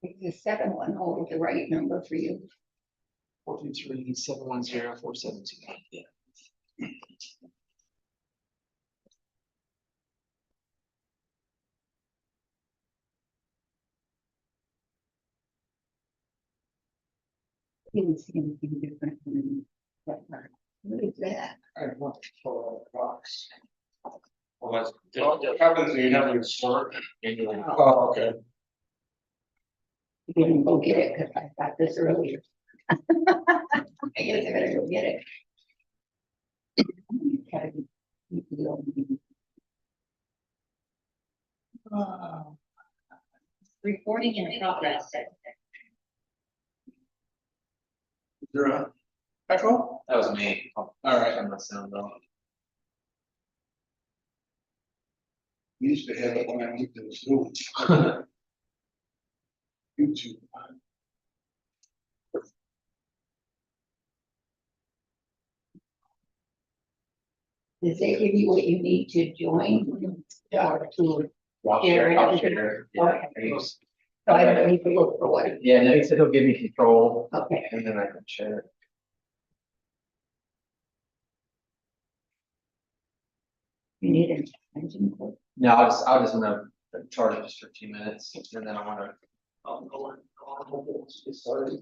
Is the 710 the right number for you? 423-710-472. Yeah. Didn't see anything different than that part. What is that? I want to follow the box. Well, that's, what happens when you have a start and you're like, Oh, okay. I didn't go get it because I got this earlier. I guess I better go get it. Recording in progress. Is there a echo? That was me. All right. I'm not sound though. We used to have it when I went to school. YouTube. Does that give you what you need to join? Or to, I'll share. Yeah. Okay. So I don't need to look for what. Yeah, no, he said he'll give me control Okay. and then I can share it. You need an extension cord. No, I'll just want to charge it just for a few minutes and then I want to. Get started.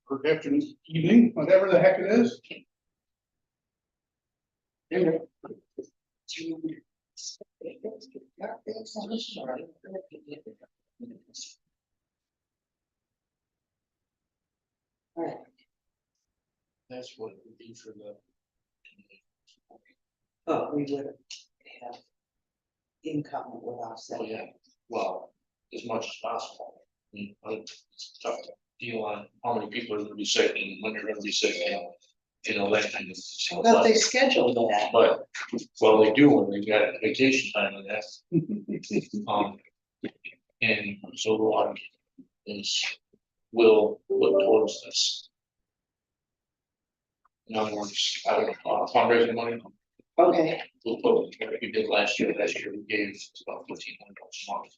Good afternoon, evening, whatever the heck it is. That's what it would be for the. But we would have income with offset. oh yeah, well, as much as possible. I mean, it's tough to deal on how many people are gonna be sick and when they're gonna be sick, that kind of stuff. But they scheduled that. But, well, they do when they got vacation time and that. And so a lot is, will look towards this. In other words, I don't know, fundraising money, Okay, we'll put, like we did last year we gave about $1,500 a month.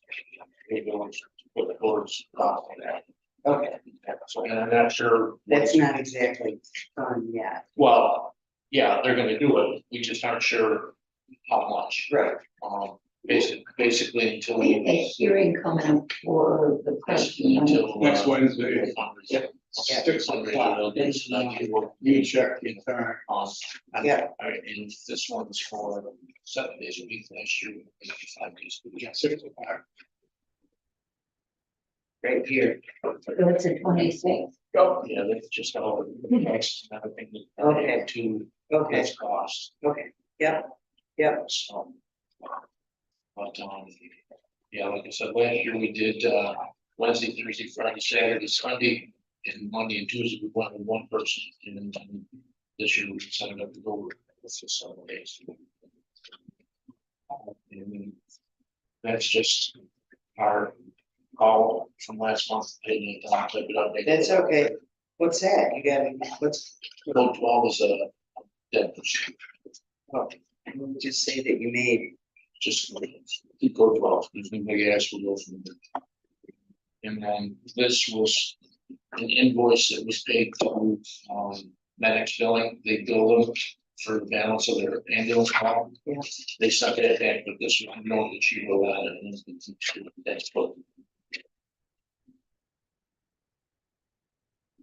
We go put towards, that. okay, So, and I'm not sure. that's not exactly done yet. Well, yeah, they're gonna do it, we just aren't sure how much. Right. Basically until We have a hearing coming up for the basically question. until. Next Wednesday. Yep. Yeah. 6 o'clock. You check the time. Yeah. And this one's for 7 days a week, last year, 5 days a week. Yeah, 6 o'clock. Right here. So it's a 26. Oh, yeah, they just all, next, another thing. Okay. To, Okay, that's cost, okay, yep, yep, so. But, yeah, like I said, last year we did, Wednesday, Thursday, Friday, Saturday, Sunday, and Monday and Tuesday, we went with one person, and then this year we decided to go with just 7 days. And that's just our call from last month, and type it up. that's okay. What's that? You got, what's, Code 12 is a dead person. oh, just say that you made, Just keep code 12, there's no big ass will go from there. And then this was an invoice that was paid to Medics billing, they bill them for the balance of their ambulance call. Yeah. They suck it back, but this was known that she wrote out it, and that's what.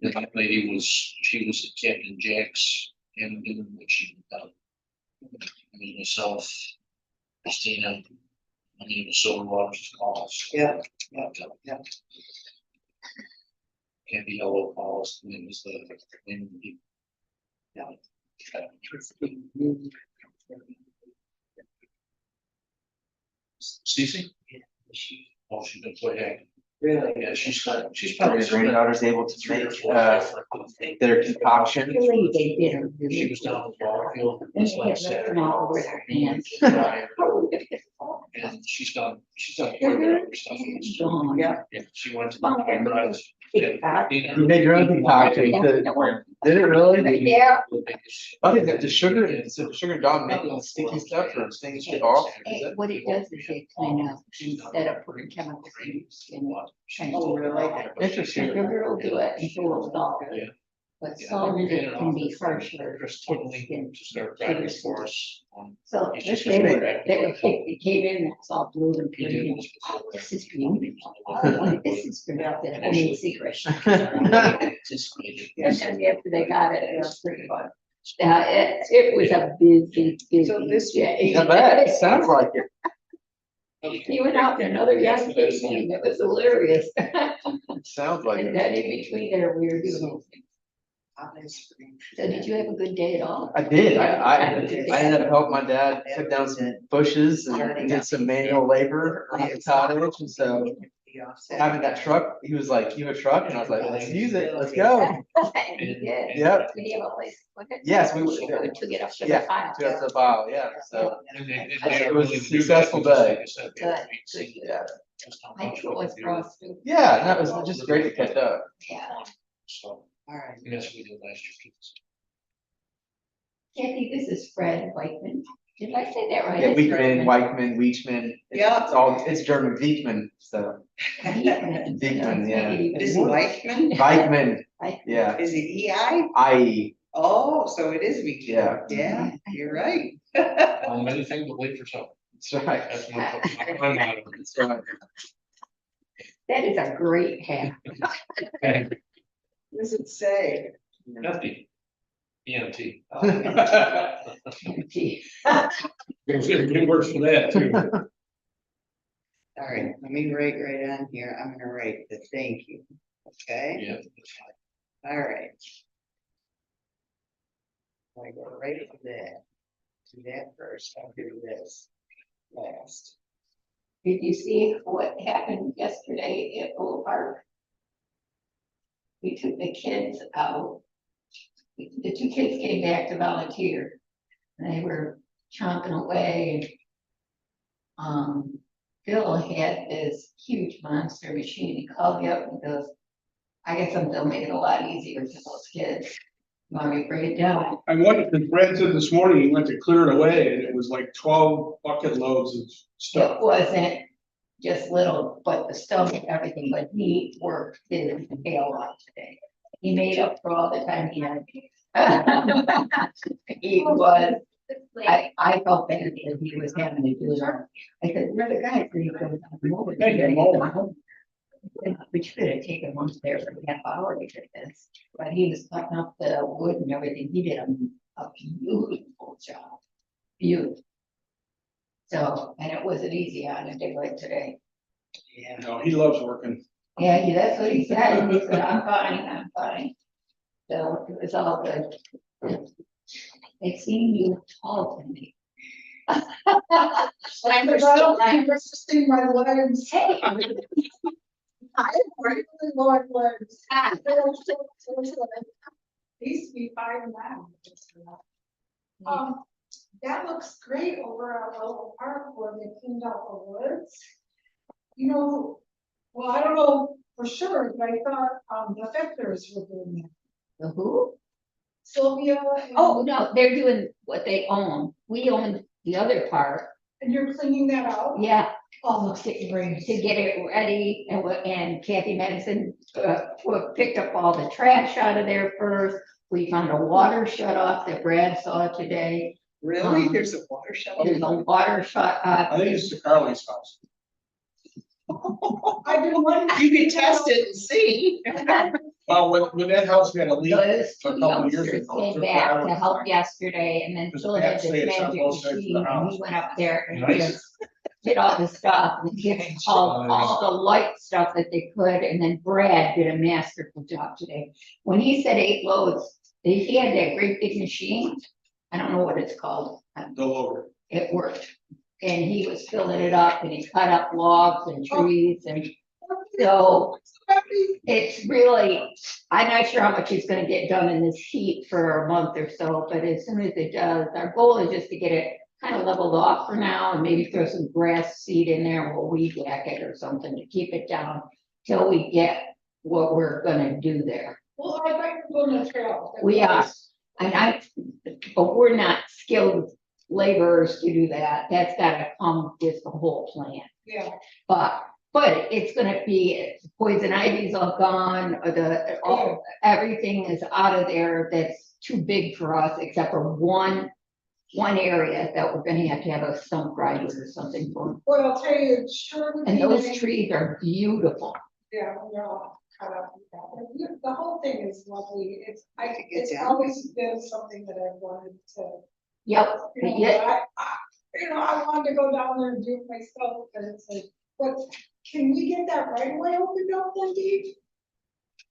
And that lady was, she was at Captain Jack's and doing what she done. I mean, myself, Christina, I mean, it was so large calls. yeah, yeah, yeah. Can't be yellow polish, and it was the name of the. Yeah. Cece? Oh, she's been playing. Really? Yeah, she's Probably your granddaughter's able to make their concoction. Really, they did a really. She was down the ball field. And This they last had Saturday. nothing all over their hands. And she's done quite a They're bit of other stuff. really gone. Yeah. Yeah, she went to. Well, they're really big back. You made your own concoction. Did it really? Yeah. I think that the sugar and Dawn making the sticky stuff or staying shit off. And what it does is it kind of, instead of putting chemicals in your skin, kind of. Oh, really? Interesting. Sugar will do it until it's all Yeah. good. But salt can be harsher. Chris to the totally skin. to start practice for us. So It's this just they were, great. it came in, it's all blue and He pretty. did and, this oh, before. this is beautiful. Oh, this is good. I mean, secret. Anticipated. And then after they got it, it was pretty fun. It was a busy So this- day. Yeah, that sounds like it. He went out in another young thing, it was hilarious. Sounds like And it. then in between there, we were doing. So did you have a good day at all? I did. I ended up helping my dad cut down some bushes and did some manual labor on the cottage. And so having that truck, he was like, "You have a truck?" And I was like, "Let's use it. Let's go." Yeah. Yep. Did you have a place? to put it? Yes, we We would. took it up to the Yeah, file. to up the file. Yeah. So It was a successful day. yeah, I think it was for us too. yeah, that was just great to catch up. Yeah. So, All right. and that's what we did last year. Kathy, this is Fred Whiteman. Did I say that right? Yeah, It's Weekman, Fredman. Weichman, Weechman. Yeah. It's German Weekman. So Weekman. Weekman, yeah. It is Weichman? Weichman. Weichman. Yeah. Is it EI? I. Oh, so it is weekly. Yeah. Yeah, you're right. Anything but wait for something. That's right. That's my motto. That's right. That is a great hat. Okay, What does it say? Nothing. EMT. Gee. There's good words for that too. All right, let me write right on here. I'm gonna write the thank you. Okay, Yeah. all right. I go right to that. Do that first. I'll do this last. Did you see what happened yesterday at Old Park? We took the kids out. The two kids came back to volunteer. They were chomping away. Bill had this huge monster machine. He called me up and goes, "I got something that'll make it a lot easier for those kids. You want me to bring it down?" I went, because Brad said this morning, he went to clear it away and it was like 12 bucket loads of stuff. It wasn't just little, but the stuff and everything, but he worked his tail off today. He made up for all the time he had. He was, I felt bad that he was having to do it. I said, "Where the guys?" And he goes, "I'm over there." Hey, I'm over. We should have taken one there for a half hour to get this, but he was cutting up the wood and everything. He did a beautiful job. Beautiful. So, and it wasn't easy on a day like today. Yeah. No, he loves working. Yeah, that's what he said. He said, I'm fine. So it was all good. They seem you tall to me. I'm resisting my legs. Hey. I have really long legs. These be 5'9". That looks great over at Willow Park where they cleaned out the woods. You know, well, I don't know for sure, but I thought, the Fectors were doing that. The who? Sylvia. and- Oh, no, they're doing what they own. We own the other part. And you're cleaning that out? Yeah, Oh, looks getting great. to get it ready and Kathy Madison picked up all the trash out of there first. We found a water shut off that Brad saw today. Really? There's a water shut There's a water shut off. I think it's to Carly's house. I've been wondering. You can test it and see. Well, when that house had a leak, Those a two couple years youngsters ago, came took back that to out. help yesterday and then Because Phil they had have to this say it's on magic both sides of the machine and he house. went up there and Nice. just did all the stuff, and did all the light stuff that they could, and then Brad did a masterful job today. When he said 8 loads, he had that great big machine, I don't know what it's called, The lower. it worked. And he was filling it up, and he cut up logs and trees, and so it's really, I'm not sure how much he's gonna get done in this heat for a month or so, but as soon as it does, our goal is just to get it kind of leveled off for now and maybe throw some grass seed in there or weed whack it or something to keep it down till we get what we're gonna do there. Well, I like to go on the trail. We are. And but we're not skilled laborers to do that. That's gotta come with the whole plan. Yeah, But it's gonna be, poison ivy's all gone, or everything is out of there that's too big for us, except for one area that we're gonna have to have a stump grinder or something for. well, I'll tell you, it sure would And be those nice. trees are beautiful. Yeah, they're all cut up. The whole thing is lovely. It's down. always been something that I've wanted to. Yep, yeah, I wanted to go down there and do it myself, but it's like, but can we get that right away opened up then, Dave?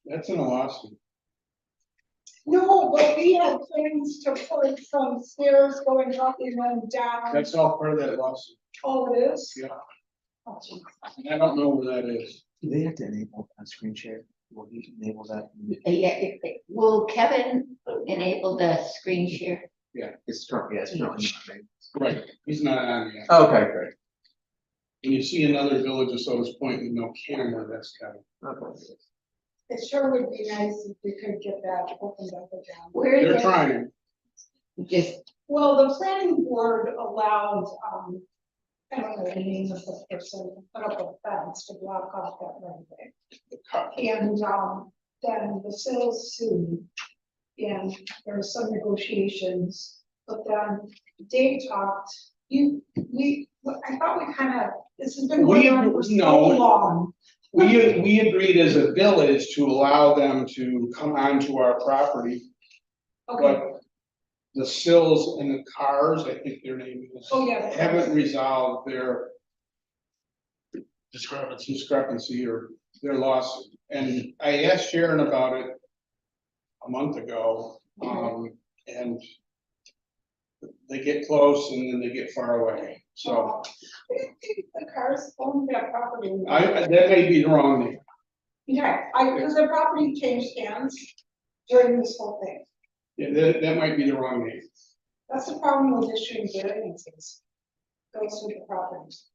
That's in a lawsuit. No, but we had plans to put some stairs going up and then down. That's all part of that lawsuit. Oh, it is? Yeah. Oh, geez. And I don't know where that is. Do they have to enable a screen share? Will he enable that? yeah, will Kevin enable the screen share? It's currently, yes, currently not, right? Right, he's not on yet. Okay, great. When you see another village of Sodus Point with no camera, that's kind of, Okay. It sure would be nice if we could get that opened up again. Where they're is it? trying. Just, Well, the planning board allowed, I don't know the name of the person, put up a fence to block off that right way. And, then the sales sued. And there were some negotiations, but then Dave talked, I thought we kind of, this has been going on for so No. long. We agreed as a village to allow them to come onto our property, Okay, but the Sills and the Cars, I think their name is, oh, yeah. haven't resolved their Discrepancy. discrepancy or their lawsuit. And I asked Sharon about it a month ago, and they get close and then they get far away, so The cars own that property. that may be the wrong name. Yeah, because the property changed hands during this whole thing. Yeah, that might be the wrong name. That's the problem with issuing variances. Goes with the properties.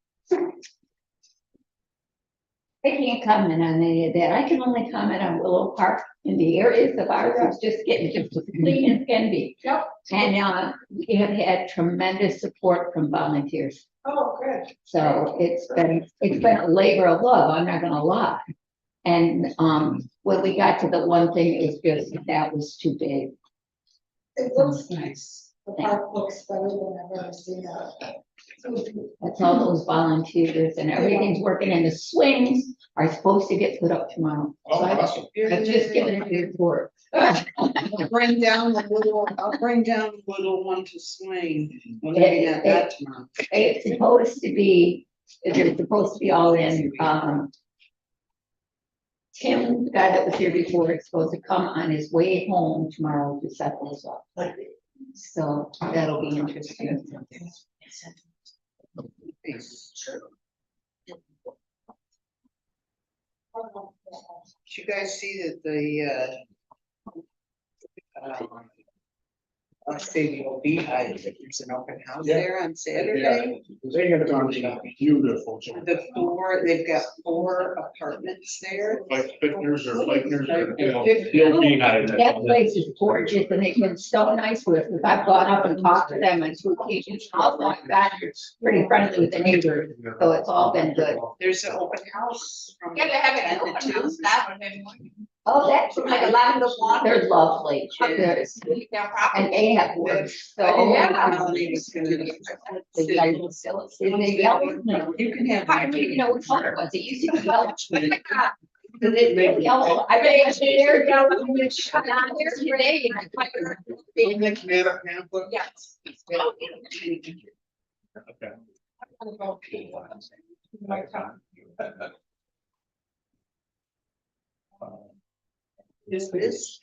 I can't comment on any of that. I can only comment on Willow Park in the areas of ours. It's just getting just as clean as can be. Yep. And, we have had tremendous support from volunteers. Oh, good. So it's been a labor of love, I'm not gonna lie. And, when we got to the one thing, it was just, that was too big. It looks nice. The park looks better than I've ever seen it. That's all those volunteers and everything's working, and the swings are supposed to get put up tomorrow. Oh, So awesome. I've just given it a report. I'll bring down the little one to swing. We're looking at that tomorrow. It's supposed to be, they're supposed to be all in, Tim, the guy that was here before, is supposed to come on his way home tomorrow to set those up. So that'll be interesting. Did you guys see that the, Stadium Beehive, there's an open house Yeah. there on Saturday? They have done a beautiful job. They've got 4 apartments there. Like Fichtner's or Fleischner's or, you know, That place is gorgeous and they've been so nice with us. I've gone up and talked to them on 2 occasions. Oh my God, you're pretty friendly with the neighbors. So it's all been good. There's an open house from. Yeah, they have it 10 to open 2. house that one anymore. Oh, that's Like a lavender blonde. They're lovely. They're- Their property. And they have work. I So. didn't Yeah. know Melanie was gonna. The yellow still, is the yellow? You can have. I don't even know which one it was. It used to be yellow. It's yellow. I bet it's there yellow. Shut down there today. And I quite- Next man up pamphlet. Yes. Okay. My time. Is this?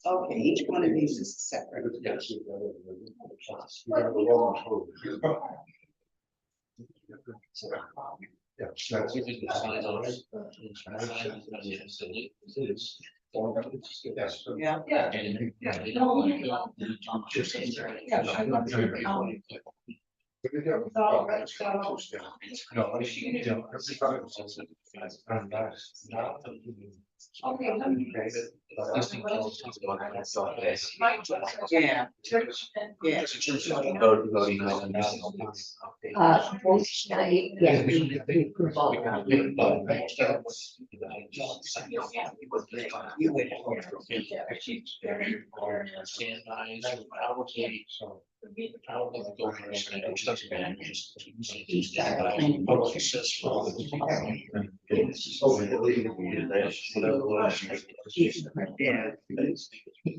Okay, each one of these is separate. Yeah. Yeah. Yeah. First night, yeah, we approve all that. You would. Yeah.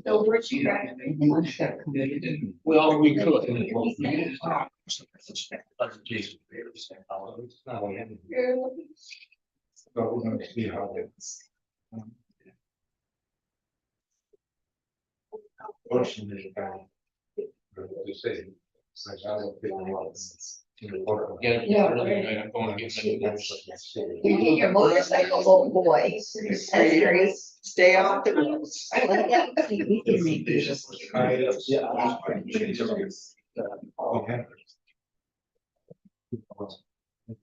So where's she at? Well, we could. But we're gonna see how it's. Fortunately, to say, it's like I don't think a lot of sense. Yeah, I'm going to get You get your motorcycle, oh boy. That's great. Stay off the roads. Well, yeah, we can make this.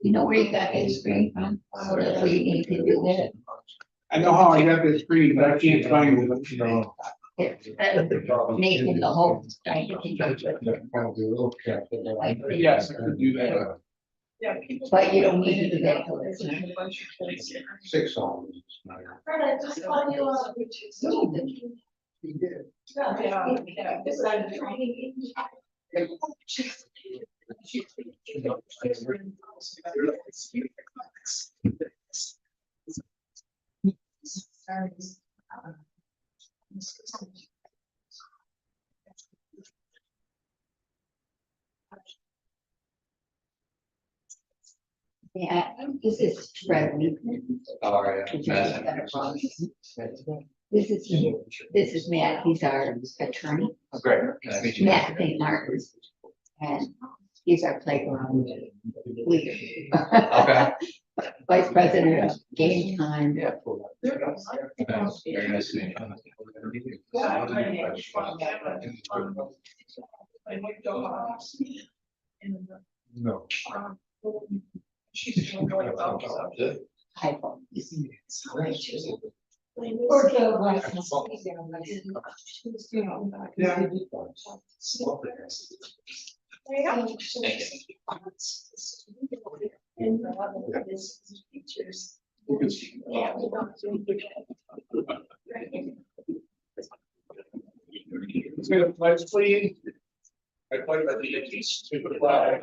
You know where you got ice cream from? So that's what you need to do with it. I know how I got this screen, but I can't find it. It's making the whole trying to keep up with it. Yes, I could do that. Yeah. people- But you don't need to do that till it's A bunch of things. 6 songs. Fred, I just called you, which is. Yeah, decided to. Yeah, this is Fred. This is Matt, he's our attorney, Great. Nice to meet you. Matt St. Martin. And he's our playground leader. Okay. Vice president of game time. Yeah. Very nice to meet No. She's doing really well, so. iPhone. Or the license. Yeah. Let's get a pledge, please. I pledge allegiance to the flag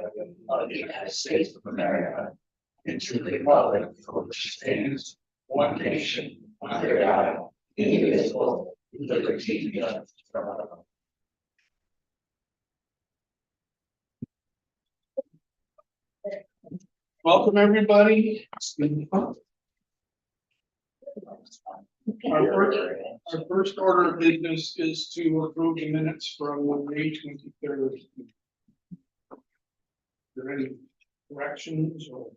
of the United States of America and to the republic for which it stands, one nation, under God, indivisible, with liberty and justice for all. Welcome, everybody. Our first order of business is to approve the minutes from May 23rd. Are there any corrections or?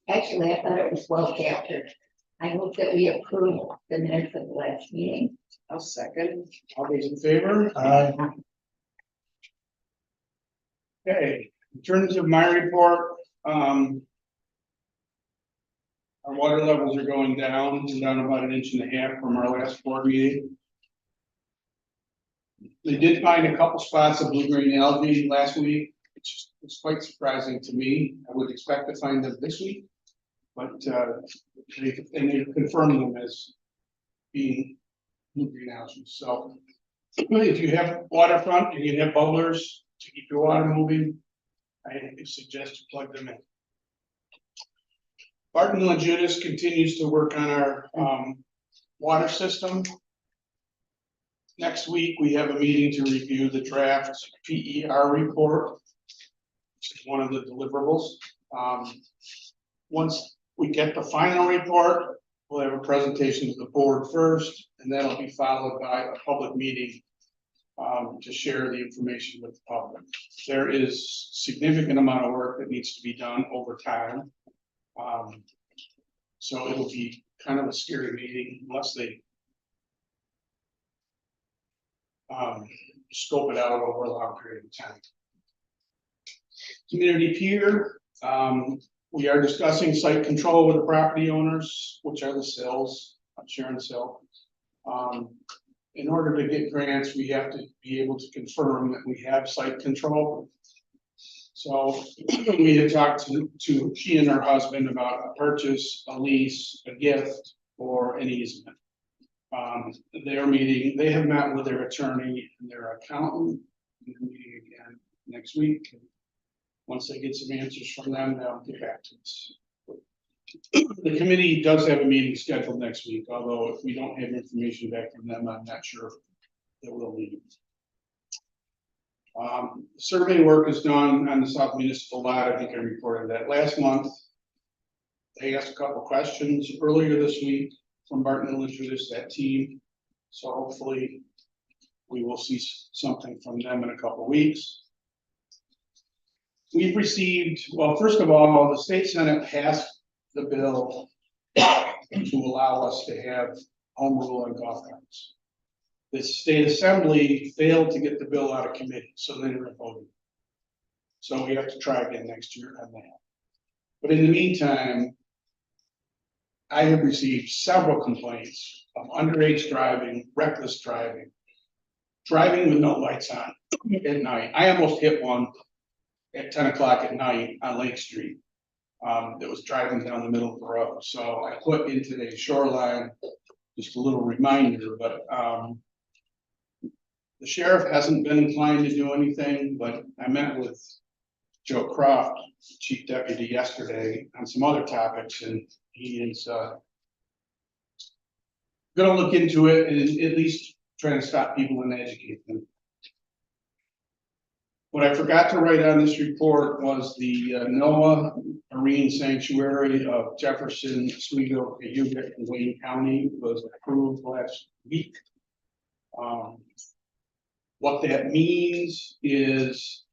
Actually, I thought it was well captured. I hope that we approve the minutes of the last meeting. I'll second. All those in favor? Okay, in terms of my report, our water levels are going down, we're down about 1.5 inches from our last board meeting. They did find a couple spots of blue-green algae last week, which was quite surprising to me. I would expect to find them this week. But they confirmed them as being blue-green algae. So if you have waterfront and you have bubblers to keep your water moving, I suggest you plug them in. Barton Judas continues to work on our water system. Next week, we have a meeting to review the draft PER report. which is one of the deliverables. Once we get the final report, we'll have a presentation to the board first, and that'll be followed by a public meeting to share the information with the public. There is significant amount of work that needs to be done over time. So it'll be kind of a scary meeting unless they scope it out over a long period of time. Community peer, we are discussing site control with the property owners, which are the Sills, Sharon Sill. In order to get grants, we have to be able to confirm that we have site control. So we had talked to she and her husband about a purchase, a lease, a gift, or an easement. They're meeting, they have met with their attorney and their accountant, and they're meeting again next week. Once they get some answers from them, they'll get back to us. The committee does have a meeting scheduled next week, although if we don't have information back from them, I'm not sure that we'll meet. Survey work is done on the South Municipal Lot. I think I reported that last month. They asked a couple questions earlier this week from Barton and introduced that team. So hopefully we will see something from them in a couple weeks. We've received, well, first of all, the state Senate passed the bill to allow us to have home rule on golf carts. The state assembly failed to get the bill out of committee, so they never voted. So we have to try again next year on that. But in the meantime, I have received several complaints of underage driving, reckless driving, driving with no lights on at night. I almost hit one at 10 o'clock at night on Lake Street. That was driving down the middle of the road. So I put in today's shoreline, just a little reminder, but the sheriff hasn't been inclined to do anything, but I met with Joe Croft, chief deputy, yesterday on some other topics, and he is gonna look into it and at least try to stop people and educate them. What I forgot to write on this report was the NOAA Marine Sanctuary of Jefferson, Oswego, Cayuga, and Wayne County was approved last week. What that means is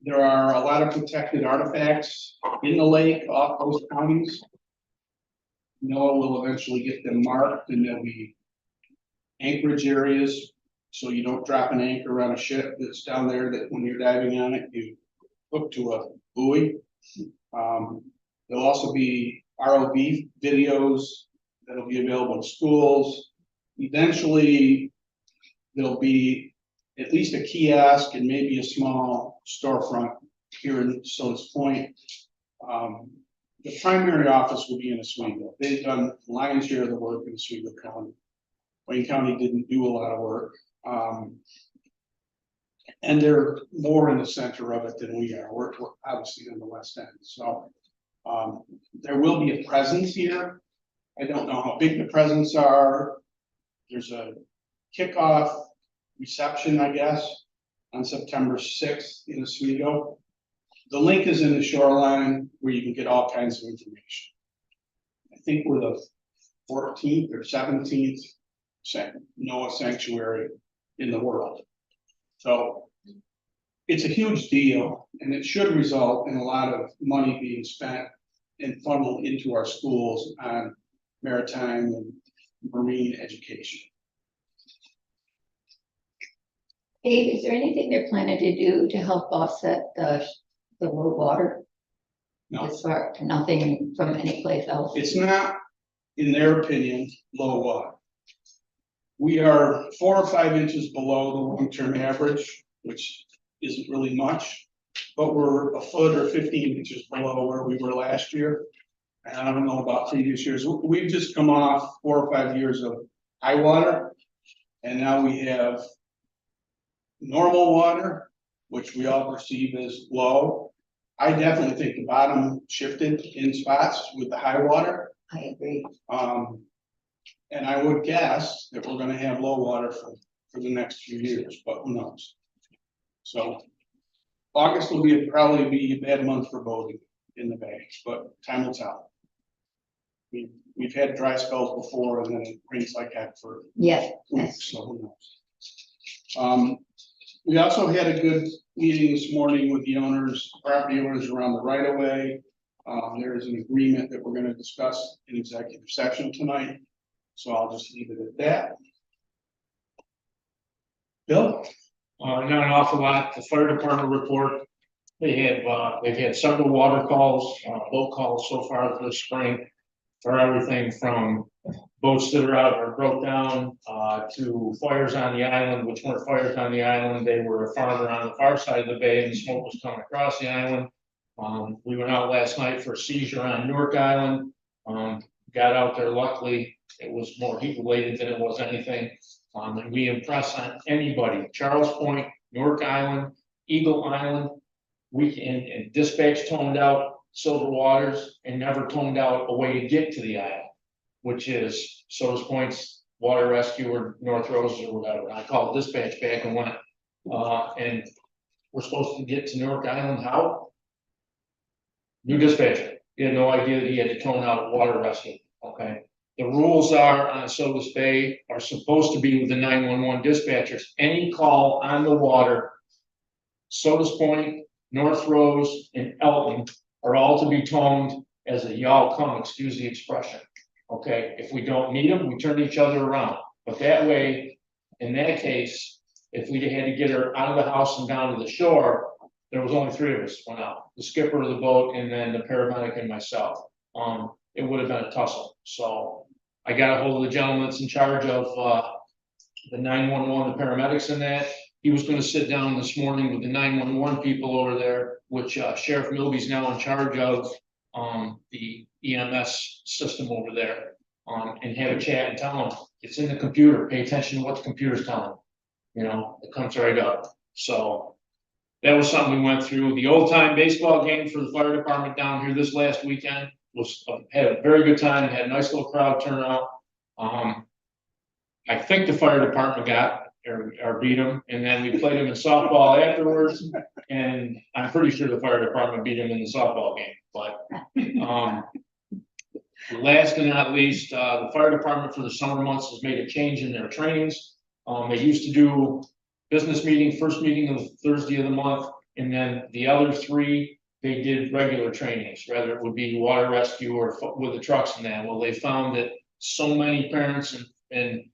there are a lot of protected artifacts in the lake off those counties. NOAA will eventually get them marked, and there'll be anchorage areas. So you don't drop an anchor on a ship that's down there that when you're diving on it, you hook to a buoy. There'll also be ROV videos that'll be available in schools. Eventually, there'll be at least a kiosk and maybe a small storefront here in Sodus Point. The primary office will be in Oswego. They've done lion's share of the work in Oswego County. Wayne County didn't do a lot of work. And they're more in the center of it than we are. We're obviously on the west end. So there will be a presence here. I don't know how big the presence are. There's a kickoff reception, I guess, on September 6th in Oswego. The link is in the shoreline where you can get all kinds of information. I think we're the 14th or 17th NOAA sanctuary in the world. So it's a huge deal, and it should result in a lot of money being spent and funneled into our schools on maritime and marine education. Dave, is there anything they're planning to do to help offset the low water? No, As far, nothing from any place else? it's not, in their opinion, low water. We are 4 or 5 inches below the long-term average, which isn't really much, but we're a foot or 15 inches below where we were last year. And I don't know about previous years. We've just come off 4 or 5 years of high water, and now we have normal water, which we all perceive as low. I definitely think the bottom shifted in spots with the high water. I agree. And I would guess that we're gonna have low water for the next few years, but who knows? So August will probably be a bad month for boating in the bays, but time will tell. We've had dry spells before and then it rains like that for Yes, weeks, so who knows? We also had a good meeting this morning with the owners, property owners around the right of way. There is an agreement that we're gonna discuss in executive session tonight, so I'll just leave it at that. Bill? Not an awful lot. The fire department report. They've had several water calls, boat calls so far this spring. For everything from boats that are out or broke down, to fires on the island, which weren't fires on the island. They were farther on the far side of the bay and the smoke was coming across the island. We went out last night for a seizure on Newark Island. Got out there, luckily, it was more heat related than it was anything. And we impress on anybody, Charles Point, Newark Island, Eagle Island. And dispatch toned out Silver Waters and never toned out a way to get to the island, which is Sodus Point's water rescue or North Roses or whatever. I called dispatch back and went, and we're supposed to get to Newark Island, how? New dispatcher, he had no idea that he had to tone out water rescue, okay? The rules are on Sodus Bay are supposed to be with the 911 dispatchers. Any call on the water, Sodus Point, North Rose, and Elton are all to be toned as a y'all come, excuse the expression. Okay, if we don't need them, we turn each other around. But that way, in that case, if we had to get her out of the house and down to the shore, there was only 3 of us went out. The skipper of the boat and then the paramedic and myself. It would have been a tussle. So I got a hold of the gentleman that's in charge of the 911, the paramedics and that. He was gonna sit down this morning with the 911 people over there, which Sheriff Milby's now in charge of, the EMS system over there. And have a chat and tell them, it's in the computer, pay attention to what the computer's telling. You know, it comes right up. So that was something we went through. The old time baseball game for the fire department down here this last weekend was, had a very good time, had a nice little crowd turnout. I think the fire department got or beat them, and then we played them in softball afterwards, and I'm pretty sure the fire department beat them in the softball game, but, last and not least, the fire department for the summer months has made a change in their trainings. They used to do business meeting, first meeting of Thursday of the month, and then the other 3, they did regular trainings, whether it would be water rescue or with the trucks and that. Well, they found that so many parents and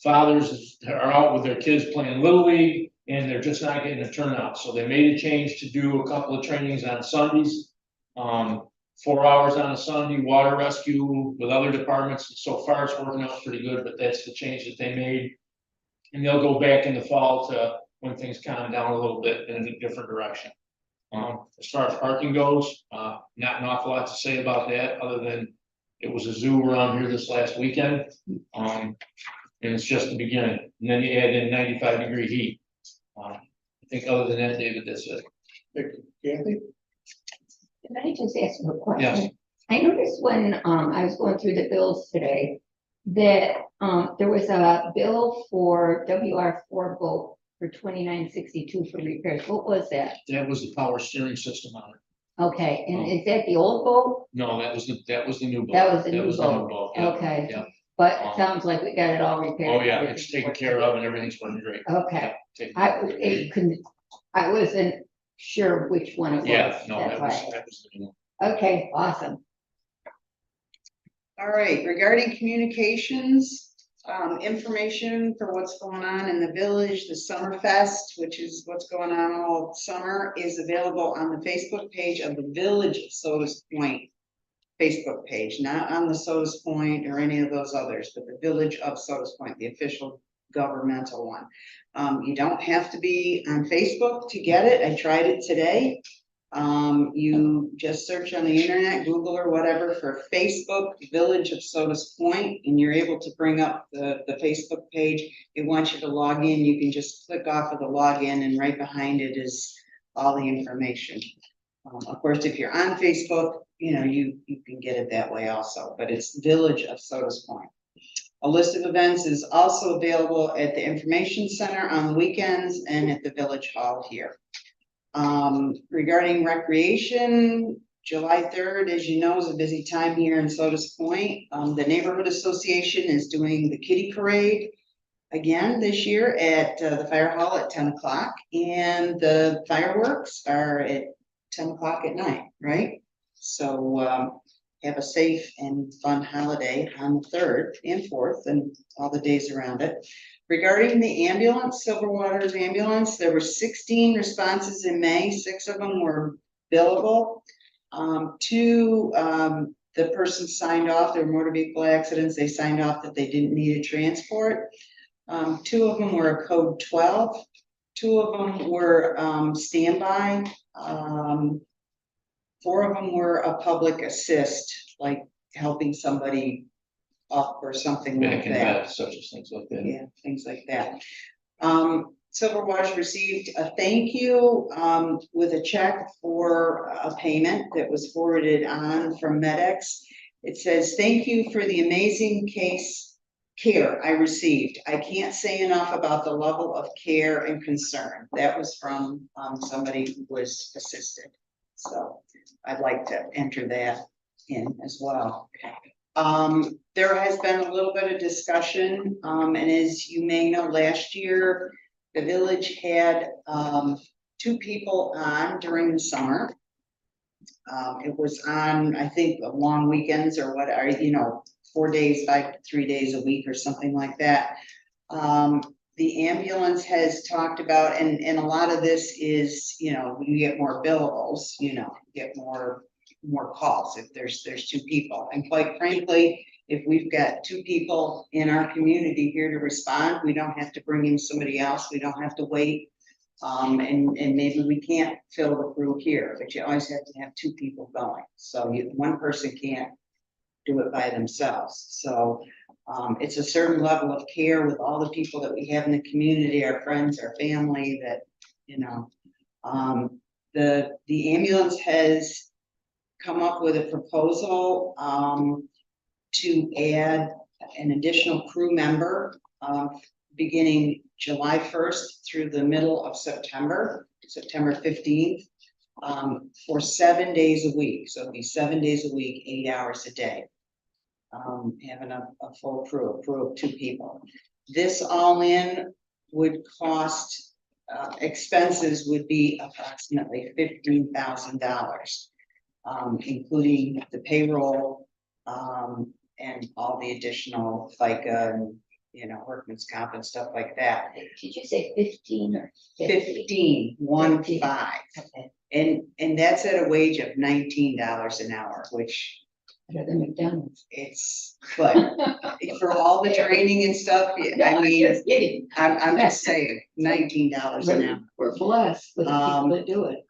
fathers are out with their kids playing Little League, and they're just not getting a turnout. So they made a change to do a couple of trainings on Sundays. 4 hours on a Sunday, water rescue with other departments. So far, it's working out pretty good, but that's the change that they made. And they'll go back in the fall to when things calm down a little bit in a different direction. As far as parking goes, not an awful lot to say about that, other than it was a zoo around here this last weekend. And it's just the beginning. And then you add in 95-degree heat. I think other than that, David, that's it. Kathy? Can I just ask you a question? Yes. I noticed when I was going through the bills today that there was a bill for WR4 boat for $29.62 for repairs. What was that? That was the power steering system on it. Okay, and is that the old boat? No, that was the new boat. That was the new boat. yeah, Okay. yeah. But it sounds like we got it all repaired. Oh, yeah, it's taken care of and everything's running great. Okay, Taken care of. I wasn't sure which one it was. Yeah, no, That's why. that was the new one. Okay, awesome. All right, regarding communications, information for what's going on in the village, the Summer Fest, which is what's going on all summer, is available on the Facebook page of the Village of Sodus Point Facebook page, not on the Sodus Point or any of those others, but the Village of Sodus Point, the official governmental one. You don't have to be on Facebook to get it. I tried it today. You just search on the internet, Google or whatever for Facebook Village of Sodus Point, and you're able to bring up the Facebook page. It wants you to log in. You can just click off of the login, and right behind it is all the information. Of course, if you're on Facebook, you know, you can get it that way also, but it's Village of Sodus Point. A list of events is also available at the Information Center on the weekends and at the Village Hall here. Regarding recreation, July 3rd, as you know, is a busy time here in Sodus Point. The neighborhood association is doing the kitty parade again this year at the fire hall at 10 o'clock, and the fireworks are at 10 o'clock at night, right? So have a safe and fun holiday on the 3rd and 4th and all the days around it. Regarding the ambulance, Silverwater's ambulance, there were 16 responses in May. 6 of them were billable. Two, the person signed off, there were motor vehicle accidents, they signed off that they didn't need a transport. 2 of them were a code 12. 2 of them were standby. 4 of them were a public assist, like helping somebody up or something like Back in that. bed, such as things like that. Yeah, things like that. Silverwater received a thank you with a check for a payment that was forwarded on from MedX. It says, "Thank you for the amazing case care I received. I can't say enough about the level of care and concern." That was from somebody who was assisted. So I'd like to enter that in as well. There has been a little bit of discussion, and as you may know, last year, the village had 2 people on during the summer. It was on, I think, long weekends or what are, 4 days, 3 days a week or something like that. The ambulance has talked about, and a lot of this is, you get more billables, get more calls if there's 2 people. And quite frankly, if we've got 2 people in our community here to respond, we don't have to bring in somebody else. We don't have to wait. And maybe we can't fill the crew here, but you always have to have 2 people going. So one person can't do it by themselves. So it's a certain level of care with all the people that we have in the community, our friends, our family, that, the ambulance has come up with a proposal to add an additional crew member beginning July 1st through the middle of September 15th, for 7 days a week. So it'll be 7 days a week, 8 hours a day. Having a full crew of 2 people. This all in would cost, expenses would be approximately $15,000. Including the payroll, and all the additional FICA and, workman's comp and stuff like that. Did you say 15 or 50? 15. Okay, And that's at a wage of $19 an hour, which better than McDonald's. it's, but for all the training and stuff, I mean, Just kidding. I'm just saying, $19 an hour. We're blessed with the people that do it.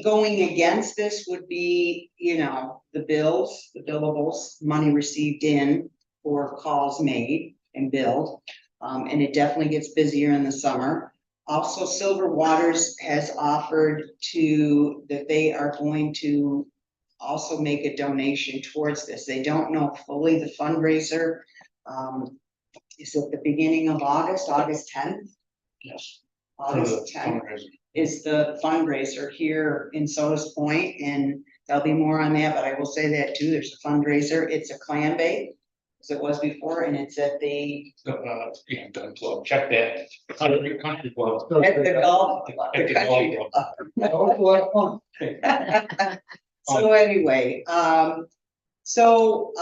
Going against this would be, the bills, the billables, money received in for calls made and billed. And it definitely gets busier in the summer. Also, Silver Waters has offered that they are going to also make a donation towards this. They don't know fully the fundraiser. Is at the beginning of August 10th? Yes. August 10th. Fundraiser. Is the fundraiser here in Sodus Point, and there'll be more on that, but I will say that too, there's a fundraiser, it's a clam bake, as it was before, and it's at the, Gun club, check that. Country club. at the golf. At the country golf club. So anyway, so,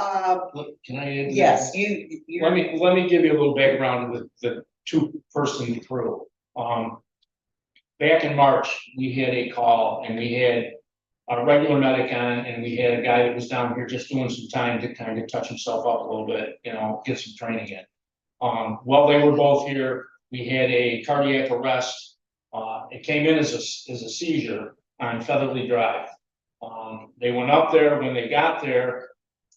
Look, can I? add to yes, that? you. Let me give you a little background with the 2-person crew. Back in March, we had a call and we had a regular medic on, and we had a guy that was down here just doing some time to kind of touch himself up a little bit, get some training in. While they were both here, we had a cardiac arrest. It came in as a seizure on Featherly Drive. They went up there. When they got there,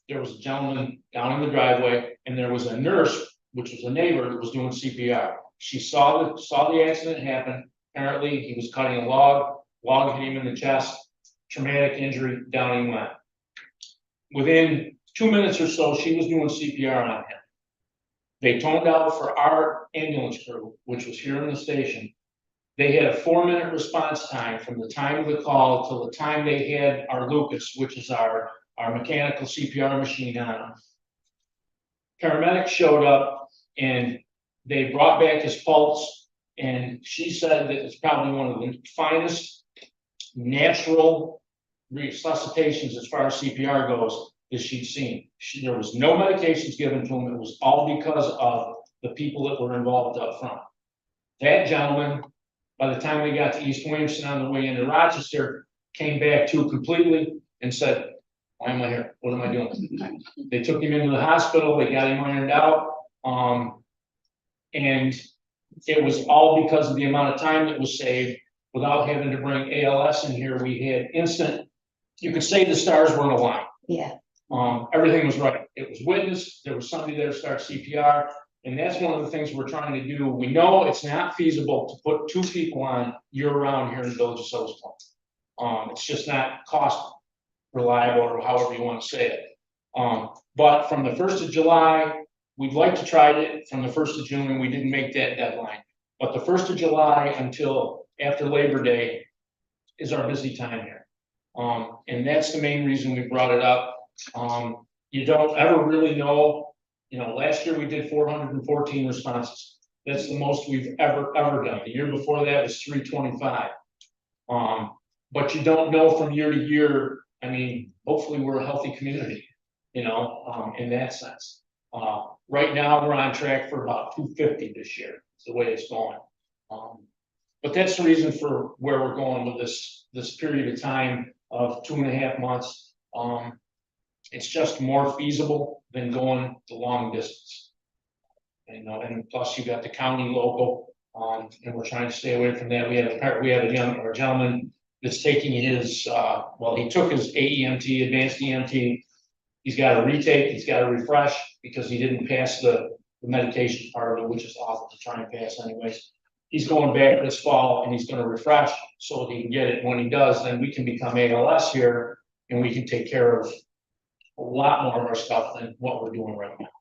there was a gentleman down in the driveway, and there was a nurse, which was a neighbor, that was doing CPR. She saw the accident happen. Apparently, he was cutting a log hit him in the chest, traumatic injury, down he went. Within 2 minutes or so, she was doing CPR on him. They toned out for our ambulance crew, which was here in the station. They had a 4-minute response time from the time of the call till the time they had our Lucas, which is our mechanical CPR machine on. Paramedics showed up and they brought back his pulse, and she said that it's probably one of the finest natural resuscitations as far as CPR goes that she'd seen. There was no medications given to him. It was all because of the people that were involved up front. That gentleman, by the time we got to East Williamston on the way into Rochester, came back to completely and said, why am I here? What am I doing? They took him into the hospital, they got him ironed out. And it was all because of the amount of time that was saved without having to bring ALS in here. We had instant, you could say the stars were in a line. Yeah. Everything was right. It was witnessed, there was somebody there to start CPR. And that's one of the things we're trying to do. We know it's not feasible to put 2 people on year-round here in the village of Sodus. It's just not cost reliable, or however you want to say it. But from the 1st of July, we'd like to try it from the 1st of June, and we didn't make that deadline. But the 1st of July until after Labor Day is our busy time here. And that's the main reason we brought it up. You don't ever really know. You know, last year we did 414 responses. That's the most we've ever done. The year before that was 325. But you don't know from year to year. I mean, hopefully we're a healthy community, you know, in that sense. Right now we're on track for about 250 this year. It's the way it's going. But that's the reason for where we're going with this period of time of 2.5 months. It's just more feasible than going the long distance. You know, and plus you got the county local, and we're trying to stay away from that. We had a gentleman that's taking his, well, he took his AEMT, advanced EMT. He's got to retake, he's got to refresh because he didn't pass the medication part of it, which is awful to try and pass anyways. He's going back this fall and he's going to refresh so that he can get it. When he does, then we can become ALS here and we can take care of a lot more of our stuff than what we're doing right now.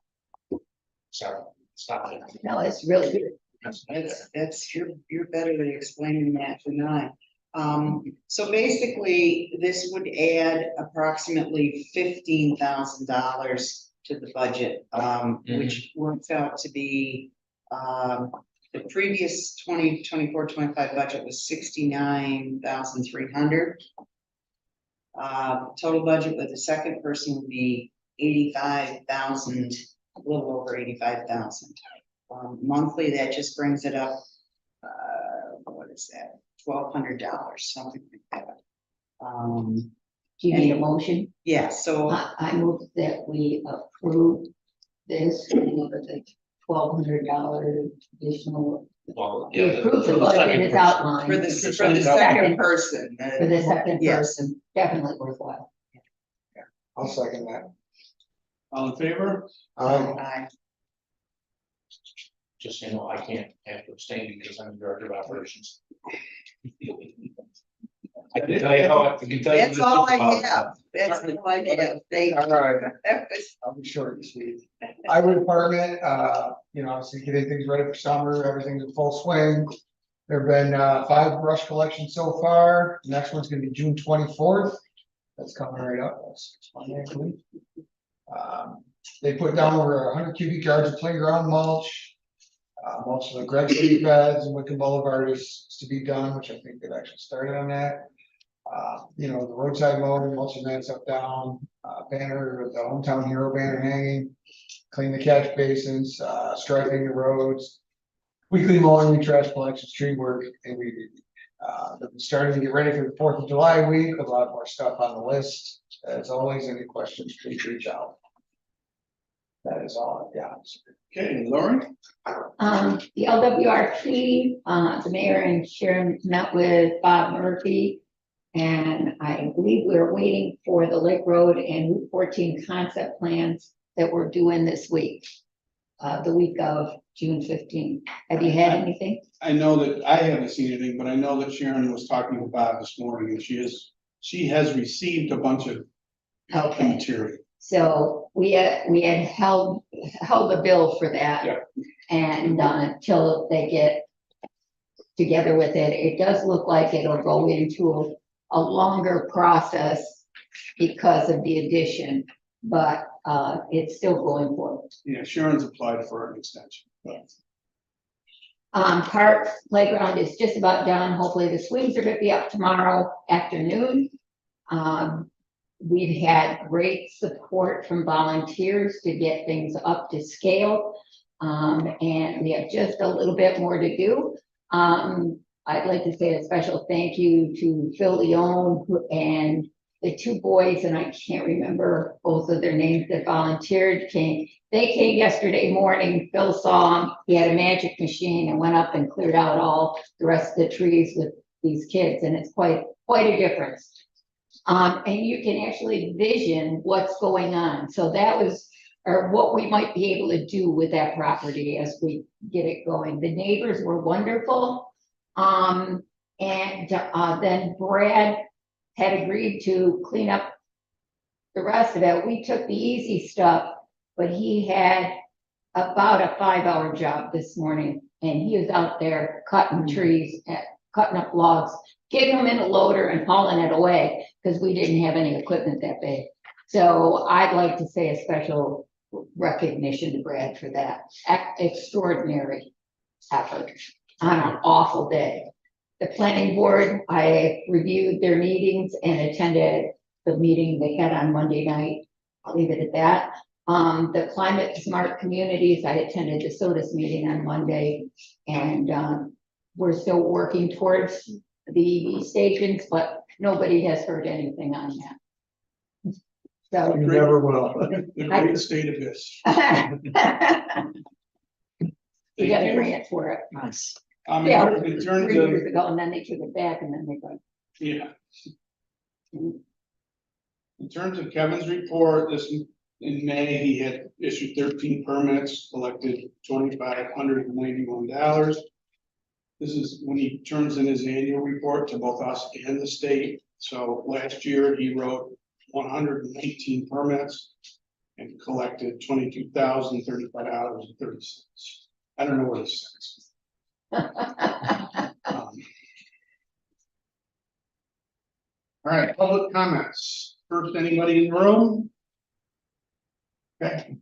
Sorry, stop it. No, it's really good. You're better at explaining that than I. So basically, this would add approximately $15,000 to the budget, which works out to be, the previous 2024-25 budget was $69,300. Total budget with the second person would be 85,000, a little over 85,000. Monthly, that just brings it up, what is that? $1,200, something like that. Do you need a motion? Yeah, so I move that we approve this with the $1,200 additional. Well, We approve the budget as outlined. for the second person. For the second Yes. person, definitely worthwhile. I'll second that. All in favor? Aye. just, you know, I can't have to abstain because I'm the director of operations. I can tell you how, I can tell you. That's all I have. That's all I have. Thank All right, you. I'll be short and sweet. Highway department, you know, obviously getting things ready for summer, everything's in full swing. There've been 5 brush collections so far. The next one's gonna be June 24th. That's coming right up. That's Monday, I believe. They put down over 100 cubic yards of playground mulch. Mulch of the Greg City beds and Wickham Boulevard is to be done, which I think they've actually started on that. You know, the roadside mowing, mulching that stuff down, banner, the hometown hero banner hanging, clean the catch basins, striping the roads, weekly mowing, trash collection, tree work, and we starting to get ready for the 4th of July week. A lot more stuff on the list. As always, any questions, please reach out. That is all I've got. Okay, Lori? The LWRP, the mayor and Sharon met with Bob Murphy. And I believe we're waiting for the Lake Road and Route 14 concept plans that we're doing this week. The week of June 15th. Have you had anything? I know that I haven't seen anything, but I know that Sharon was talking to Bob this morning and she has received a bunch of Okay, material. so we had held the bill for that. Yeah. And until they get together with it. It does look like it'll go into a longer process because of the addition, but it's still going forward. Yeah, Sharon's applied for an extension. Park playground is just about done. Hopefully the swings are gonna be up tomorrow afternoon. We've had great support from volunteers to get things up to scale. And we have just a little bit more to do. I'd like to say a special thank you to Phil Leone and the two boys, and I can't remember both of their names, that volunteered. They came yesterday morning. Phil saw him. He had a magic machine and went up and cleared out all the rest of the trees with these kids, and it's quite a difference. And you can actually vision what's going on. So that was, or what we might be able to do with that property as we get it going. The neighbors were wonderful. And then Brad had agreed to clean up the rest of it. We took the easy stuff, but he had about a 5-hour job this morning, and he was out there cutting trees, cutting up logs, getting them in a loader and hauling it away, because we didn't have any equipment that big. So I'd like to say a special recognition to Brad for that extraordinary effort on an awful day. The planning board, I reviewed their meetings and attended the meeting they had on Monday night. I'll leave it at that. The climate smart communities, I attended the Sodus meeting on Monday, and we're still working towards the EV stations, but nobody has heard anything on that. So. You never will. The great state of this. We got a grant for it. Nice. Yeah, In terms 3 years of, ago, and then they took it back, and then they got. yeah. In terms of Kevin's report, in May, he had issued 13 permits, collected $2,591. This is when he turns in his annual report to both us and the state. So last year, he wrote 118 permits and collected $22,035.30. I don't know what it says. All right, public comments. First, anybody in the room? Okay.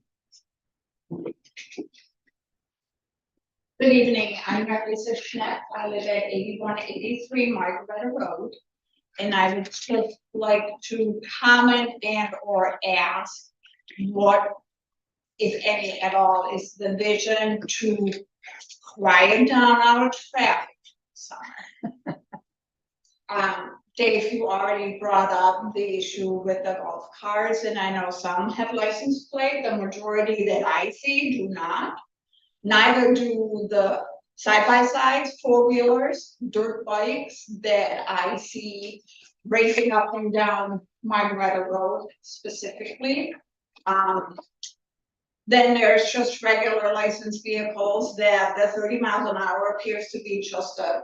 Good evening, I'm Marissa Schneck, I live at 8183 Margaret Road. And I would just like to comment and or ask what, if any at all, is the vision to quiet down our traffic this summer. Dave, you already brought up the issue with the golf cars, and I know some have license plate, the majority that I see do not. Neither do the side-by-sides, four-wheelers, dirt bikes that I see racing up and down Margaret Road specifically. Then there's just regular licensed vehicles that the 30 miles an hour appears to be just a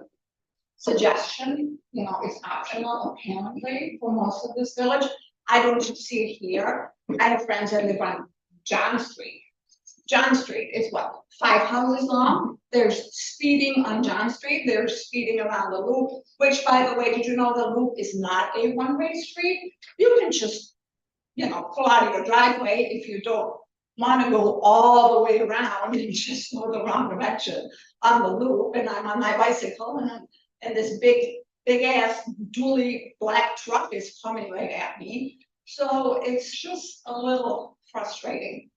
suggestion, you know, it's optional apparently for most of this village. I don't see it here. I have friends that live on John Street. John Street is what, 5 houses long? There's speeding on John Street, there's speeding around the loop, which, by the way, did you know the loop is not a one-way street? You can just, you know, pull out of your driveway if you don't want to go all the way around and just go the wrong direction on the loop. And I'm on my bicycle, and this big ass dually black truck is coming right at me. So it's just a little frustrating.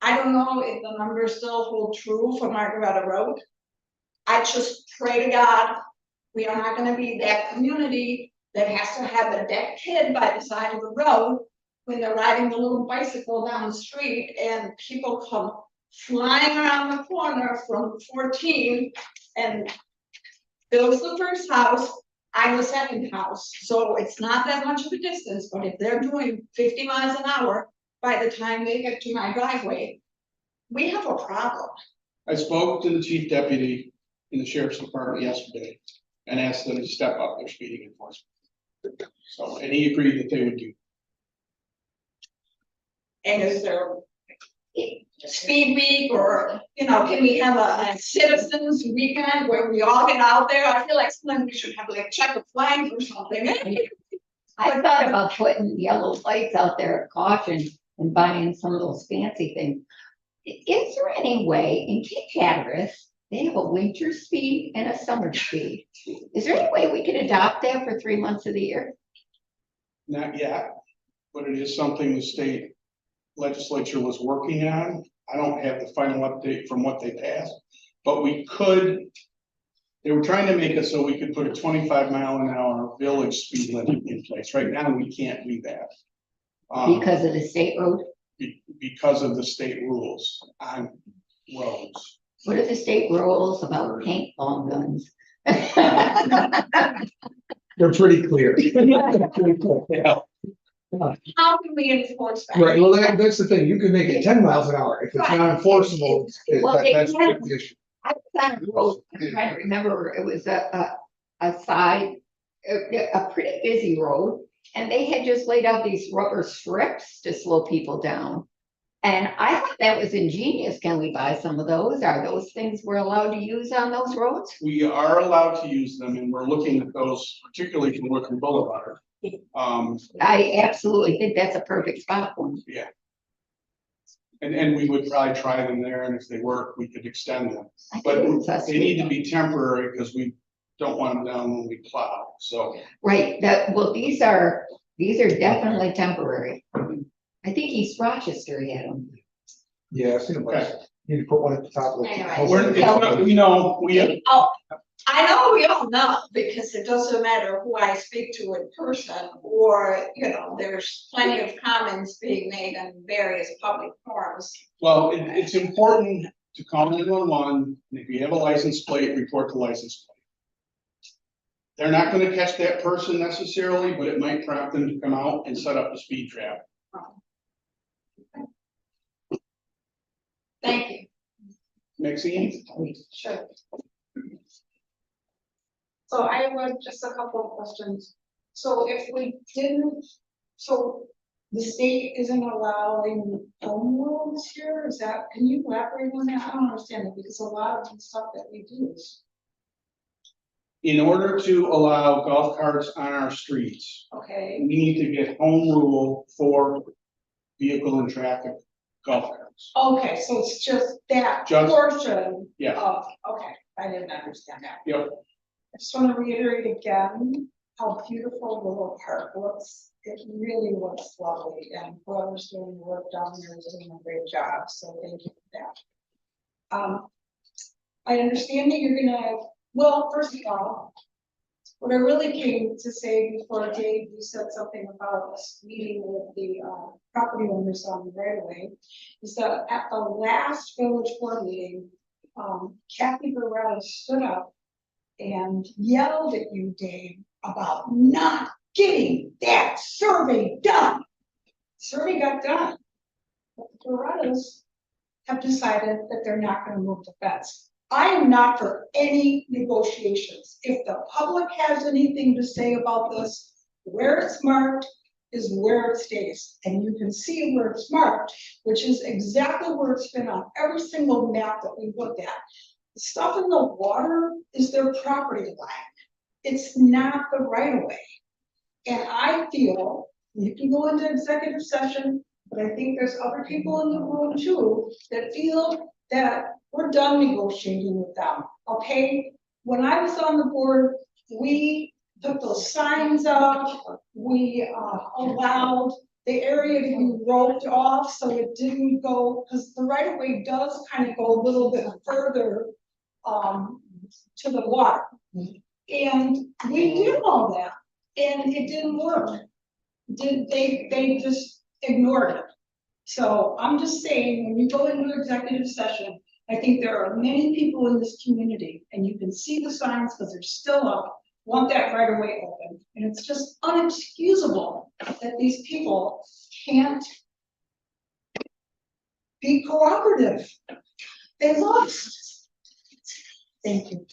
I don't know if the numbers still hold true for Margaret Road. I just pray to God, we are not gonna be that community that has to have a dead kid by the side of the road when they're riding the little bicycle down the street and people come flying around the corner from 14 and Bill's the first house, I'm the second house. So it's not that much of a distance, but if they're doing 50 miles an hour, by the time they get to my driveway, we have a problem. I spoke to the chief deputy in the sheriff's department yesterday and asked them to step up their speeding enforcement. So, and he agreed that they would do. And is there, speed week or, you know, can we have a citizens weekend where we all get out there? I feel like sometimes we should have like checker flags or something. I thought about putting yellow lights out there at caution and buying some of those fancy things. Is there any way in Cape Hatteras, they have a winter speed and a summer speed? Is there any way we can adopt that for 3 months of the year? Not yet, but it is something the state legislature was working on. I don't have the final update from what they passed, but we could. They were trying to make it so we could put a 25-mile-an-hour village speed limit in place. Right now, we can't do that. Because of the state road? Because of the state rules on roads. What are the state rules about paintball guns? They're pretty clear. Yeah. How can we enforce that? Right, well, that's the thing, you can make it 10 miles an hour, if it's not enforceable, Well, they that's can. the issue. I was on a road, I'm trying to remember, it was a side, a pretty busy road. And they had just laid out these rubber strips to slow people down. And I thought that was ingenious. Can we buy some of those? Are those things we're allowed to use on those roads? We are allowed to use them, and we're looking at those, particularly from Wickham Boulevard. I absolutely think that's a perfect spot for them. And we would probably try them there, and if they work, we could extend them. I But think it's they need to be temporary because we don't want them down when we plow, so. Right, that, well, these are definitely temporary. I think East Rochester had them. Yeah, I've seen a bunch. You need to put one at the top of the. Anyway. We're, it's not, we know, we, Oh, I know we all know, because it doesn't matter who I speak to in person, or, you know, there's plenty of comments being made in various public forums. well, it's important to call 911, and if you have a license plate, report the license plate. They're not gonna catch that person necessarily, but it might prompt them to come out and set up a speed trap. Thank you. Maxine? Sure. So I have just a couple of questions. So if we didn't, so the state isn't allowing home rules here, is that, can you elaborate on that? I don't understand it, because a lot of the stuff that we do is, In order to allow golf carts on our streets, okay, we need to get home rule for vehicle and traffic golf carts. okay, so it's just that Just- portion Yeah, of, okay, I didn't understand that. yep. I just want to reiterate again how beautiful Willow Park looks. It really looks lovely, and whoever's doing the work down there is doing a great job, so thank you for that. I understand that you're gonna, well, first of all, what I really came to say before, Dave, you said something about us meeting with the property owners on the right of way, is that at the last village board meeting, Kathy Barretta stood up and yelled at you, Dave, about not getting that survey done. Survey got done. But the Barrettas have decided that they're not gonna move the fence. I am not for any negotiations. If the public has anything to say about this, where it's marked is where it stays. And you can see where it's marked, which is exactly where it's been on every single map that we looked at. The stuff in the water is their property line. It's not the right of way. And I feel, you can go into executive session, but I think there's other people in the room too that feel that we're done negotiating with them, okay? When I was on the board, we took those signs up, we allowed the area to be roped off so it didn't go, because the right of way does kind of go a little bit further to the water. And we did all that, and it didn't work. They just ignored it. So I'm just saying, when you go into executive session, I think there are many people in this community, and you can see the signs because they're still up, want that right of way open. And it's just unexcusable that these people can't be cooperative. They lost. Thank you.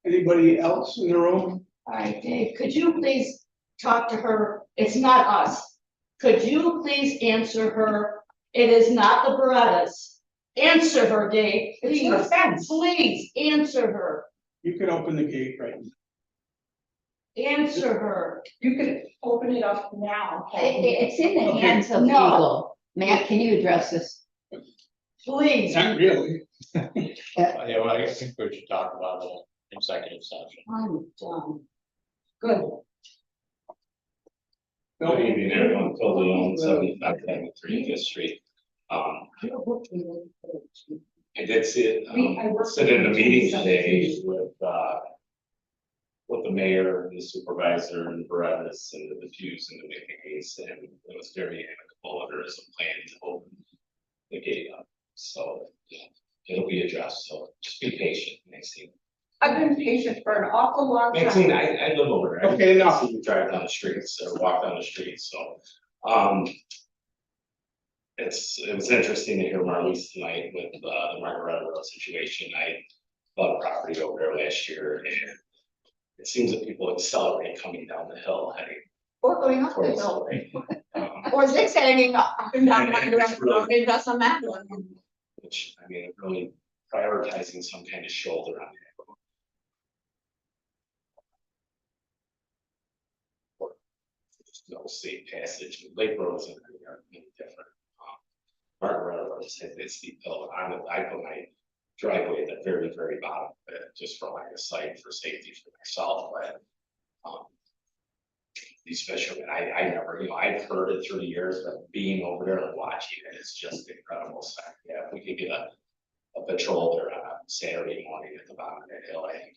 Anybody else in the room? All right, Dave, could you please talk to her? It's not us. Could you please answer her? It is not the Berettas. Answer her, Dave, It's your please, fence. please, answer her, You could open the gate right now. answer her. You could open it up now. It's in the Okay. hands of No. legal. Matt, can you address this? Please. Not really. Yeah, well, I think we should talk about the executive session. I'm done. Good. Bill, Good evening, everyone. Phil Leon, 7573 Fifth Street. I did see it, sit in a meeting today with the mayor, the supervisor, and Berettas, and the Hughes and the McKinney's, and it was very amicable. There is a plan to open the gate up, so yeah, it'll be addressed, so just be patient, Maxine. I've been patient for an awful long time. Maxine, I live over there. Okay, enough. I see you drive down the streets or walk down the streets, so, it was interesting to hear Marlies tonight with, the Margaret Road situation. I bought a property over there last year, and it seems that people accelerate coming down the hill heading Or going up the towards hill, the lake. or zigzagging up and down my And it's road, it doesn't matter. Which, I mean, really prioritizing some kind of shoulder on that road. Or just no safe passage, Lake Roads and are really different. Margaret Road is a steep hill, I put my driveway at the very, very bottom of it, just for like a sight for safety for myself, but. These fishermen, I never, I've heard it through the years, but being over there and watching it is just incredible. So, yeah, if we could get a patrol there on a Saturday morning at the bottom of that hill, I think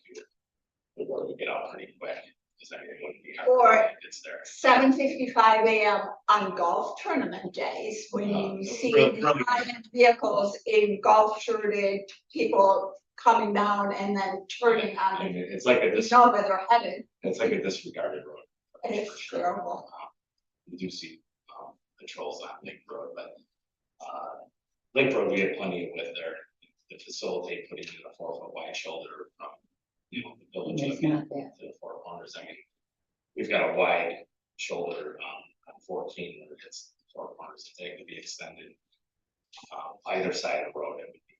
we would get out pretty quick. Because I mean, it wouldn't be hard Or to get there. 7:55 AM on golf tournament days, when you see really- private vehicles in golf shirted people coming down and then turning I on, mean, it's like a you know where they're headed, disregarded road. it's For sure. terrible. We do see patrols on Lake Road, but Lake Road, we have plenty of width there to facilitate putting in a 4-foot wide shoulder from, the village It's to not that. the Four Corners. I mean, we've got a wide shoulder on 14 where it hits the Four Corners. If they could be extended either side of the road, it would be.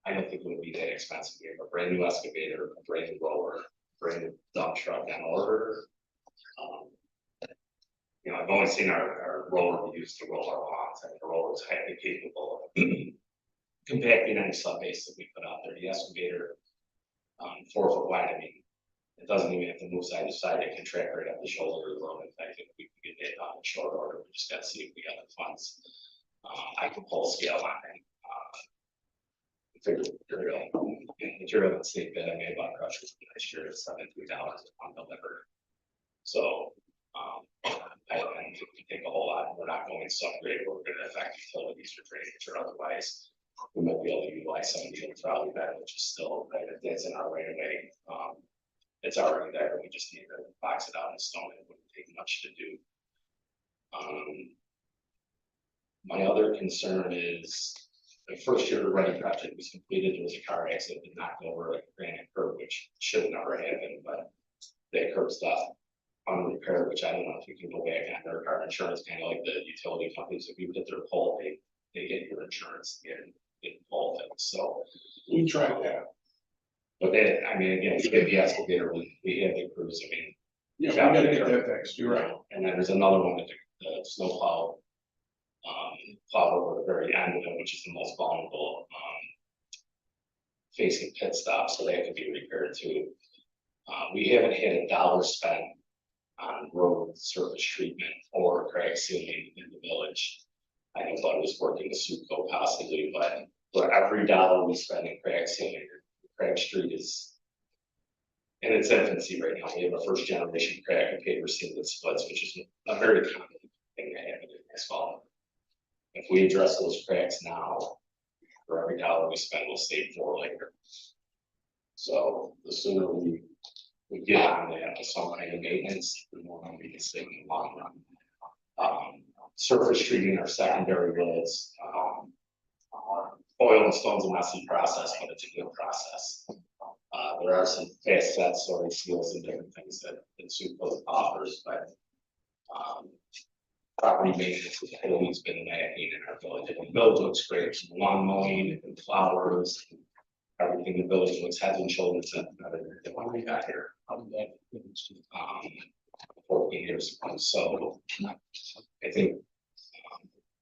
I don't think it would be that expensive. We have a brand new excavator, a brand new roller, brand new dump truck on order. I've only seen our roller we used to roll our lawns, and the roller is highly capable of compacting any sub base that we put out there. The excavator, 4-foot wide, I mean, it doesn't even have to move side to side, it can track right up the shoulder of the road. In fact, if we can get it on in short order, we just gotta see if we got the funds. I can pull scale on it. Figure material and state bid, I made about crushers last year at $73 a pound delivered. So, I don't think we take a whole lot, we're not going to subgrade, we're gonna affect utilities or drainage or otherwise. We might be able to utilize some of the trolley bed, which is still, right, that's in our right of way. It's already there, we just need to box it out in stone, it wouldn't take much to do. My other concern is the first year the ready project was completed, there was a car accident that knocked over a granite curb, which should have never happened, but that curb stuff unrepaired, which I don't know if you can go back on their car insurance, kind of like the utility companies, if you hit their pole, they get your insurance and get pole fixed, so. We tried that. But then, I mean, again, to get the excavator, we have the crews, I mean. Yeah, we gotta get that fixed, you're right. And then there's another one that the snowplow. Plow over the very end of it, which is the most vulnerable, facing pit stops, so that could be repaired too. We haven't had a dollar spent on road surface treatment or crack sealing in the village. I know Bud was working with Suco possibly, but for every dollar we spend in crack sealing, Craig Street is in its infancy right now. We have a first generation crack and paper sealant splits, which is a very common thing to happen in asphalt. If we address those cracks now, for every dollar we spend, we'll save 4 later. So the sooner we get on that with some kind of maintenance, the more money we can save in the long run. Surface treating our secondary roads, oil and stone's a messy process, but it's a good process. There are some fast sets, sorting seals and different things that Suco offers, but property maintenance has always been lacking in our village. And the village looks great, lawn mowing and flowers. Everything in the village looks heads and shoulders better than when we got here. 14 years ago. So I think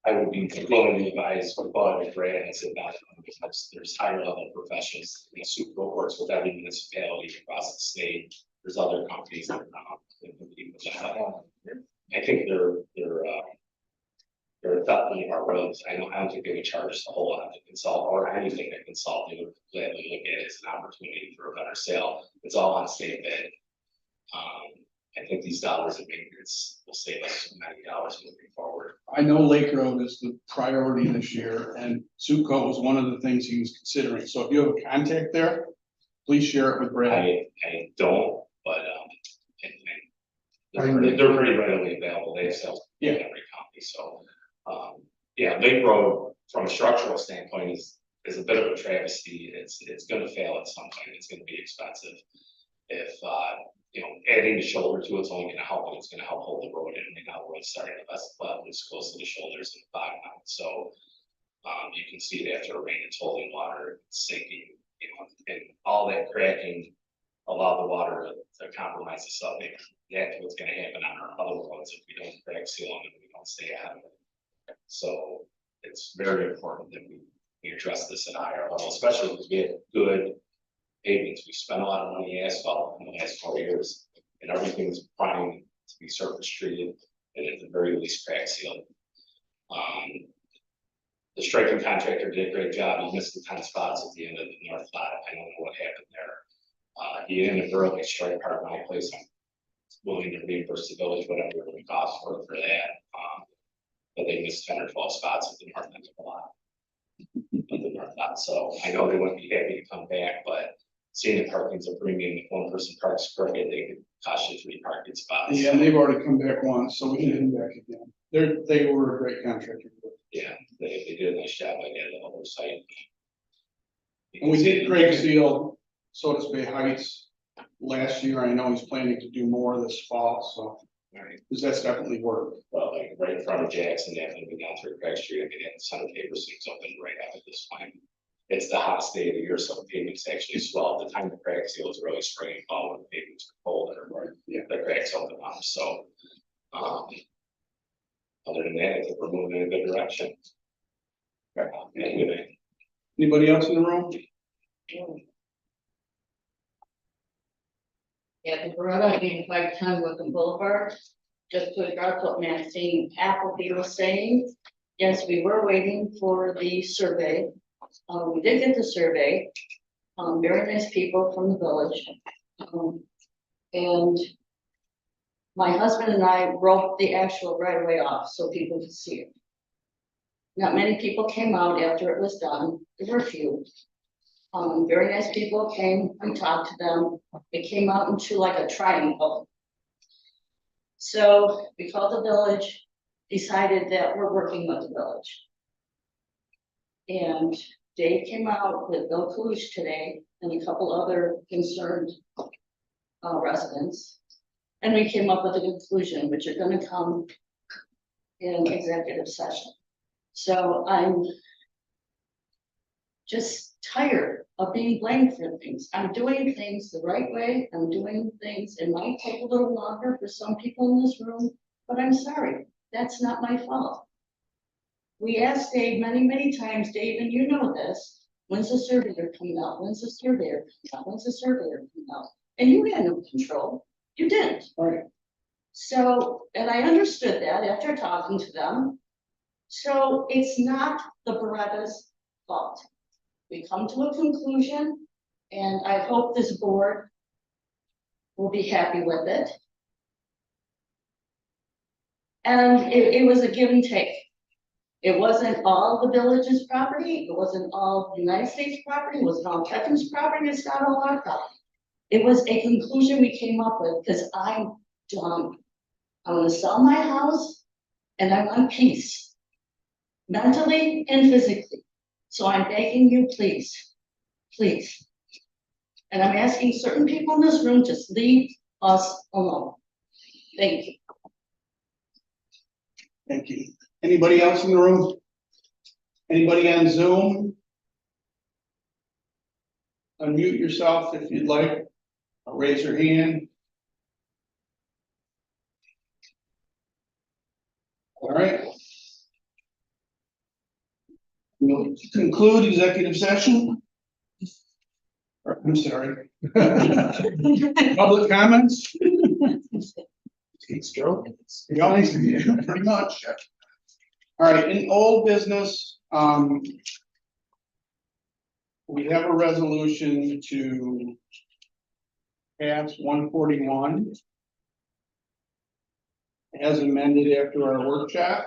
I would be willing to advise for Bud and Brad and sit down because there's higher level professionals. You know, Super works with every municipality across the state. There's other companies that are compete with that. I think they're definitely our roads. I don't think they would charge us a whole lot to consult or anything to consult. They would gladly look at it as an opportunity for a better sale. It's all on state bid. I think these dollars of maintenance will save us many dollars moving forward. I know Lake Road is the priority this year, and Suco was one of the things he was considering, so if you have a contact there, please share it with Brad. I don't, but they're pretty readily available. They have sales in every county, so yeah, Lake Road from a structural standpoint is a bit of a travesty. It's gonna fail at some point. It's gonna be expensive. If you know, adding the shoulder to it's only gonna help, and it's gonna help hold the road in. Right now, the road's starting to best level, it's close to the shoulders and the bottom out. So you can see it after a rain, it's holding water, it's sinking, you know, and all that cracking allow the water to compromise the subbing. That's what's gonna happen on our other roads if we don't crack seal them and we don't stay ahead of it. So it's very important that we address this at a higher level, especially because we have good pavements. We spent a lot of money asphalt in the last 4 years, and everything's primed to be surface treated and at the very least crack sealed. The striping contractor did a great job. He missed the 10 spots at the end of the north lot. I don't know what happened there. He ended up early stripe part of my place. I'm willing to reimburse the village whatever it would cost for that. But they missed 10 or 12 spots at the north end of the lot. So I know they wouldn't be happy to come back, but seeing the parking's a premium, if one person parks crooked, they could cost you 3 parking spots. Yeah, and they've already come back once, so we can come back again. They were a great contractor. Yeah, they did a nice job. I get the oversight. And we did crack seal Sodus Bay Heights last year. I know he's planning to do more this fall, so. Right. Because that's definitely work. Well, like right in front of Jackson, they have to go down through Craig Street and get the center paper seams open right after this time. It's the hottest day of the year, so the pavement's actually swell. The time the crack seal is really spring and fall when the pavements are cold and the cracks open up. So, other than that, I think we're moving in a good direction. Anybody else in the room? Yeah, the Beretta being 510 Wickham Boulevard, just to address what Maxine Appleby was saying. Yes, we were waiting for the survey. We did get the survey. Very nice people from the village. And my husband and I wrote the actual right of way off so people could see it. Not many people came out after it was done. There were a few. Very nice people came and talked to them. It came out into like a triangle. So we called the village, decided that we're working with the village. And Dave came out with Bill Kalush today and a couple other concerned residents. And we came up with a conclusion, which are gonna come in executive session. So I'm just tired of being blamed for things. I'm doing things the right way. I'm doing things, it might take a little longer for some people in this room, but I'm sorry, that's not my fault. We asked Dave many, many times, Dave, and you know this, when's the surveyor coming out? When's the surveyor coming out? When's the surveyor coming out? And you had no control. You didn't. Right. So, and I understood that after talking to them. So it's not the Beretta's fault. We come to a conclusion, and I hope this board will be happy with it. And it was a give and take. It wasn't all the village's property. It wasn't all the United States property. It wasn't all Kevin's property. It's not all our property. It was a conclusion we came up with because I'm done. I want to sell my house and I want peace, mentally and physically. So I'm begging you, please, please. And I'm asking certain people in this room, just leave us alone. Thank you. Thank you. Anybody else in the room? Anybody on Zoom? Unmute yourself if you'd like, or raise your hand. All right. We'll conclude executive session. I'm sorry. Public comments? Yeah, pretty much. All right, in old business, we have a resolution to pass 141 as amended after our workshop.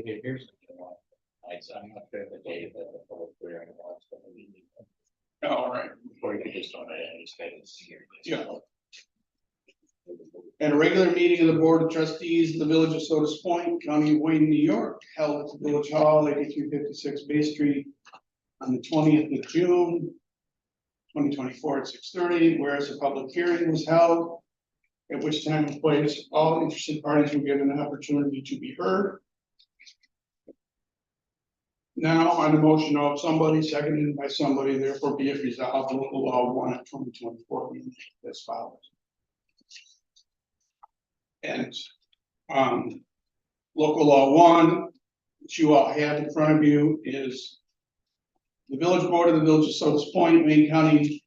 Here's. I'm not sure the date that the public hearing was, but we need All right. Or you could just on it, expect it to hear. Yeah. At a regular meeting of the Board of Trustees of the Village of Sodus Point, County of Wayne, New York, held at the Village Hall, 8356 Bay Street, on the 20th of June, 2024 at 6:30, whereas a public hearing was held, at which time and place all interested parties were given an opportunity to be heard. Now, on the motion of somebody, seconded by somebody, therefore be it resolved, local law 1 of 2024 be as follows. And local law 1, which you all have in front of you, is the village board of the Village of Sodus Point, Wayne County,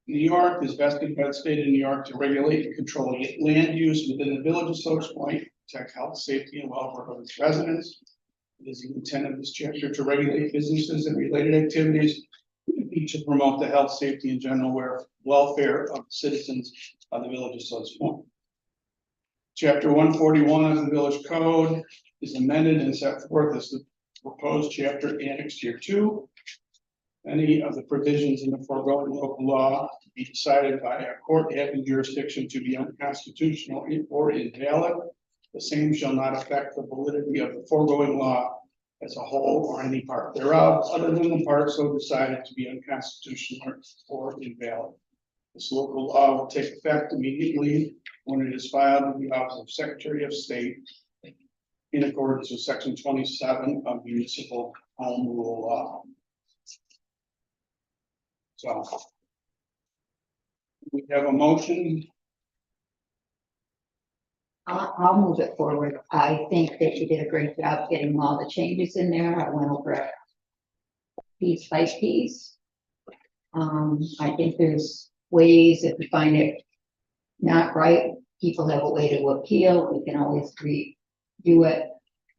New York, is vested by the state of New York to regulate and control land use within the Village of Sodus Point, protect health, safety, and welfare of its residents. It is the intent of this chapter to regulate businesses and related activities to promote the health, safety, and general welfare of citizens of the Village of Sodus Point. Chapter 141 of the Village Code is amended and set forth as the proposed chapter annexed here 2. Any of the provisions in the foregoing local law to be decided by a court having jurisdiction to be unconstitutional or invalid, the same shall not affect the validity of the foregoing law as a whole or any part thereof, other than the part so decided to be unconstitutional or invalid. This local law will take effect immediately when it is filed in the Office of Secretary of State in accordance with Section 27 of Municipal Home Rule Law. So we have a motion. I'll move it forward. I think that you did a great job getting all the changes in there. I went over it piece by piece. I think there's ways, if we find it not right, people have a way to appeal. We can always redo it.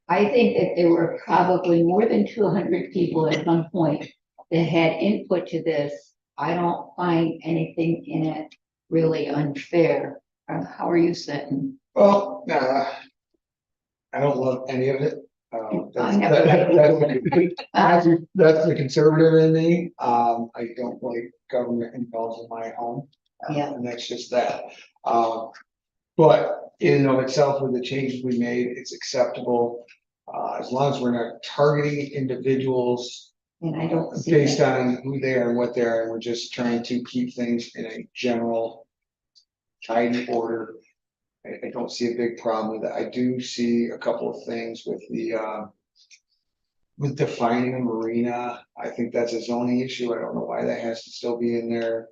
I think that there were probably more than 200 people at some point that had input to this. I don't find anything in it really unfair. How are you sitting? Well, I don't love any of it. I never liked That's the conservative in me. I don't like government involved in my home. Yeah. And that's just that. But in and of itself, with the changes we made, it's acceptable. As long as we're not targeting individuals And I don't see based that. on who they are and what they are, and we're just trying to keep things in a general tidy order. I don't see a big problem with it. I do see a couple of things with the with defining a marina. I think that's a zoning issue. I don't know why that has to still be in there.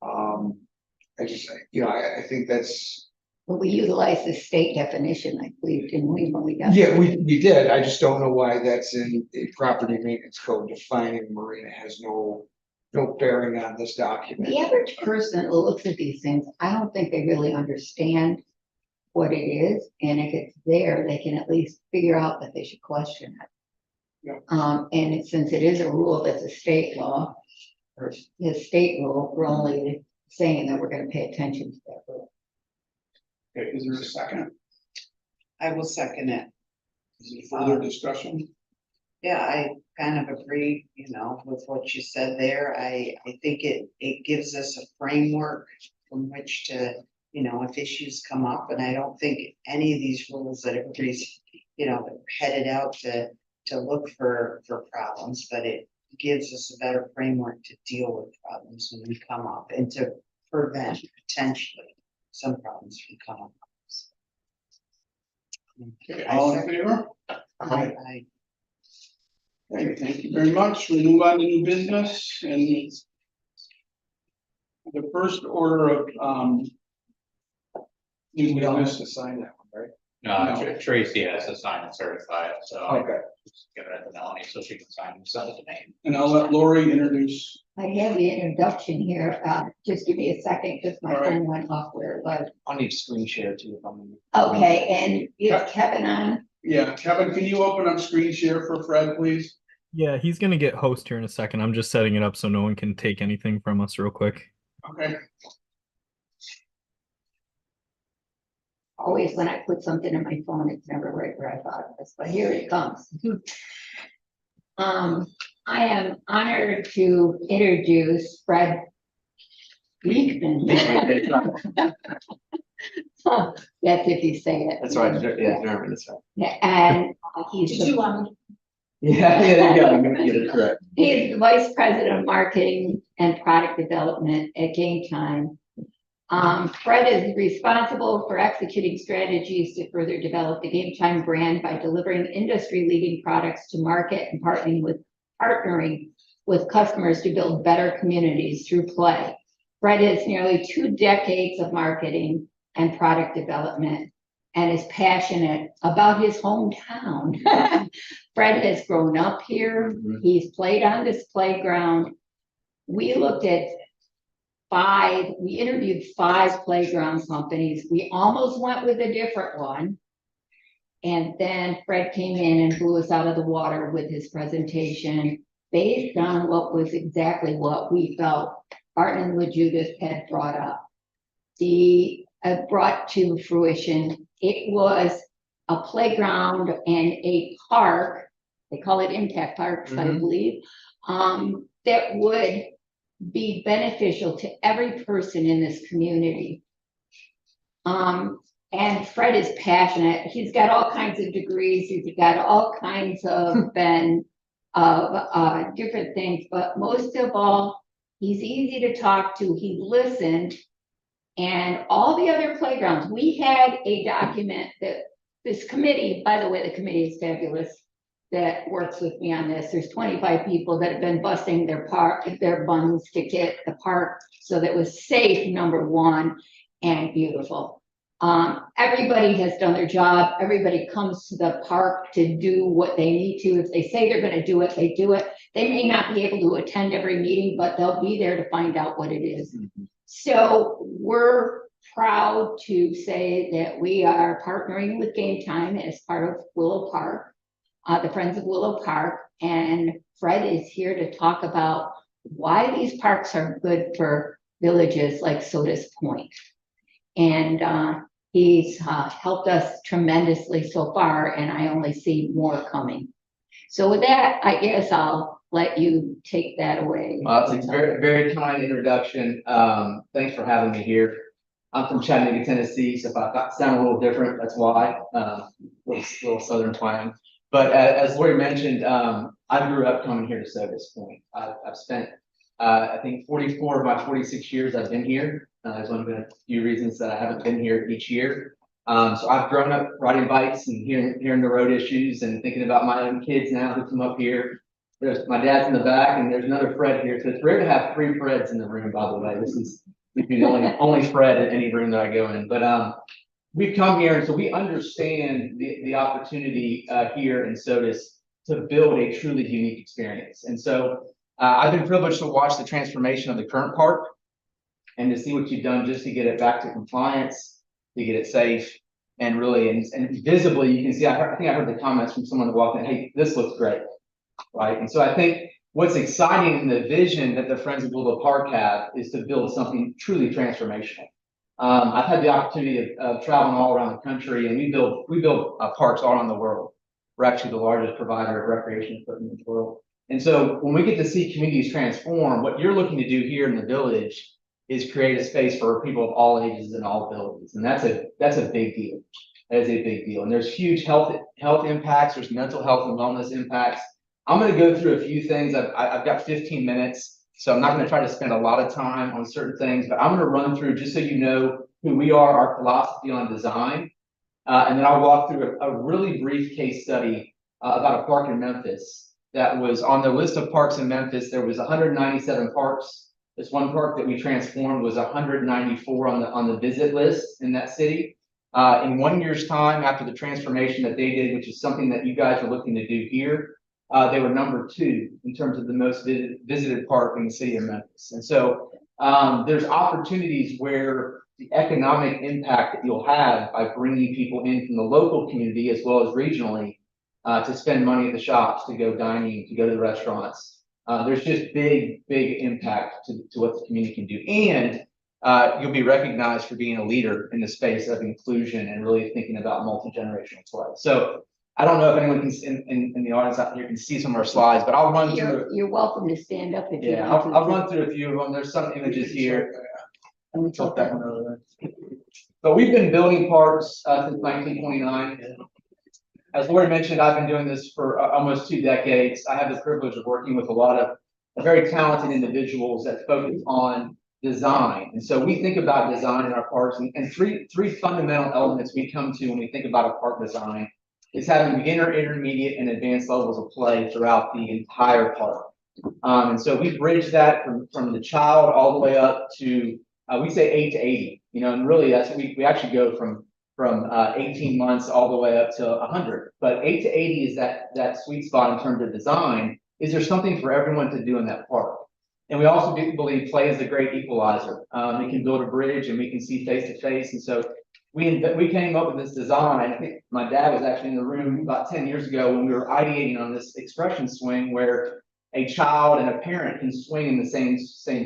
I just, I think that's. But we utilized the state definition, I believe, didn't we, when we got. Yeah, we did. I just don't know why that's in a property maintenance code. Defining marina has no bearing on this document. The average person who looks at these things, I don't think they really understand what it is, and if it's there, they can at least figure out that they should question it. Yeah. Since it is a rule that's a state law, or the state rule, we're only saying that we're gonna pay attention to that rule. Okay, is there a second? I will second it. Is there further discussion? Yeah, I kind of agree, with what you said there. I think it gives us a framework from which to, if issues come up, and I don't think any of these rules that everybody's, headed out to look for problems, but it gives us a better framework to deal with problems when they come up and to prevent potentially some problems from coming up. Okay, all in favor? I, Okay, thank you very much. We move on to new business and the first order of, new We don't have business. to sign that one, right? No. Tracy has to sign and certify it, so. Okay. Just give it to Melanie so she can sign and send it to me. And I'll let Lori introduce. I have the introduction here, just give me a second, because my All right. phone went off where it was. I'll need screen share too if I'm. Okay, and is Kevin on? Yeah, Kevin, can you open up screen share for Fred, please? Yeah, he's gonna get host here in a second. I'm just setting it up so no one can take anything from us real quick. Okay, Always when I put something in my phone, it's never right where I thought it was, but here it comes. I am honored to introduce Fred Beekman. That's if you say it. That's right, yeah, German, that's right. Yeah, and he's Did you the, want me? Yeah, there you go, I'm gonna get it correct. he is the Vice President of Marketing and Product Development at Game Time. Fred is responsible for executing strategies to further develop the Game Time brand by delivering industry-leading products to market and partnering with customers to build better communities through play. Fred has nearly 2 decades of marketing and product development and is passionate about his hometown. Fred has grown up here. He's played on this playground. We interviewed 5 playground companies. We almost went with a different one. And then Fred came in and blew us out of the water with his presentation based on what was exactly what we felt Barton and LaJudith had brought up. Brought to fruition. It was a playground and a park, they call it impact parks, I believe, that would be beneficial to every person in this community. And Fred is passionate. He's got all kinds of degrees. He's got all kinds of different things, but most of all, he's easy to talk to. He listened. And all the other playgrounds, we had a document that this committee, by the way, the committee is fabulous, that works with me on this. There's 25 people that have been busting their buns to get the park so that it was safe, number one, and beautiful. Everybody has done their job. Everybody comes to the park to do what they need to. If they say they're going to do it, they do it. They may not be able to attend every meeting, but they'll be there to find out what it is. So we're proud to say that we are partnering with Game Time as part of Willow Park, the Friends of Willow Park, and Fred is here to talk about why these parks are good for villages like Sodus Point. And he's helped us tremendously so far, and I only see more coming. So with that, I guess I'll let you take that away. Well, it's a very, very kind introduction. Thanks for having me here. I'm from Chattanooga, Tennessee, so if I sound a little different, that's why. Little southern twang. But as Lori mentioned, I grew up coming here to Sodus Point. I've spent, I think 44 of my 46 years I've been here. There's only been a few reasons that I haven't been here each year. So I've grown up riding bikes and hearing the road issues and thinking about my own kids now who come up here. There's my dad's in the back and there's another Fred here. So it's rare to have 3 Freds in the room, by the way. This is the only Fred in any room that I go in. But we've come here and so we understand the opportunity here in Sodus to build a truly unique experience. And so I've been privileged to watch the transformation of the current park and to see what you've done just to get it back to compliance, to get it safe, and really, and visibly, you can see, I think I heard the comments from someone that walked in, hey, this looks great, right? And so I think what's exciting in the vision that the Friends of Willow Park have is to build something truly transformational. I've had the opportunity of traveling all around the country, and we build parks all around the world. We're actually the largest provider of recreation equipment in the world. And so when we get to see communities transform, what you're looking to do here in the village is create a space for people of all ages and all abilities. And that's a big deal. That is a big deal. And there's huge health impacts, there's mental health and wellness impacts. I'm gonna go through a few things. I've got 15 minutes, so I'm not gonna try to spend a lot of time on certain things, but I'm gonna run through just so you know who we are, our philosophy on design. And then I'll walk through a really brief case study about a park in Memphis that was on the list of parks in Memphis. There was 197 parks. This one park that we transformed was 194 on the visit list in that city. In 1 year's time, after the transformation that they did, which is something that you guys are looking to do here, they were number 2 in terms of the most visited park in the city of Memphis. And so there's opportunities where the economic impact that you'll have by bringing people in from the local community as well as regionally to spend money at the shops, to go dining, to go to the restaurants. There's just big impact to what the community can do. And you'll be recognized for being a leader in the space of inclusion and really thinking about multi-generational play. So I don't know if anyone can, in the audience out here can see some of our slides, but I'll run through. You're welcome to stand up if you Yeah, want to. I'll run through a few of them. There's some images here. Flip that one over there. But we've been building parks since 1929. As Lori mentioned, I've been doing this for almost 2 decades. I have the privilege of working with a lot of very talented individuals that focus on design. And so we think about design in our parks, and three fundamental elements we come to when we think about a park design is having beginner, intermediate, and advanced levels of play throughout the entire park. And so we bridge that from the child all the way up to we say 8 to 80, you know, and really that's we actually go from 18 months all the way up to 100. But 8 to 80 is that sweet spot in terms of design. Is there something for everyone to do in that park? And we also believe play is a great equalizer. It can build a bridge, and we can see face to face. And so we came up with this design. I think my dad was actually in the room about 10 years ago when we were ideating on this expression swing where a child and a parent can swing in the same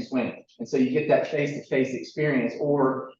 swing. And so you get that face-to-face experience, or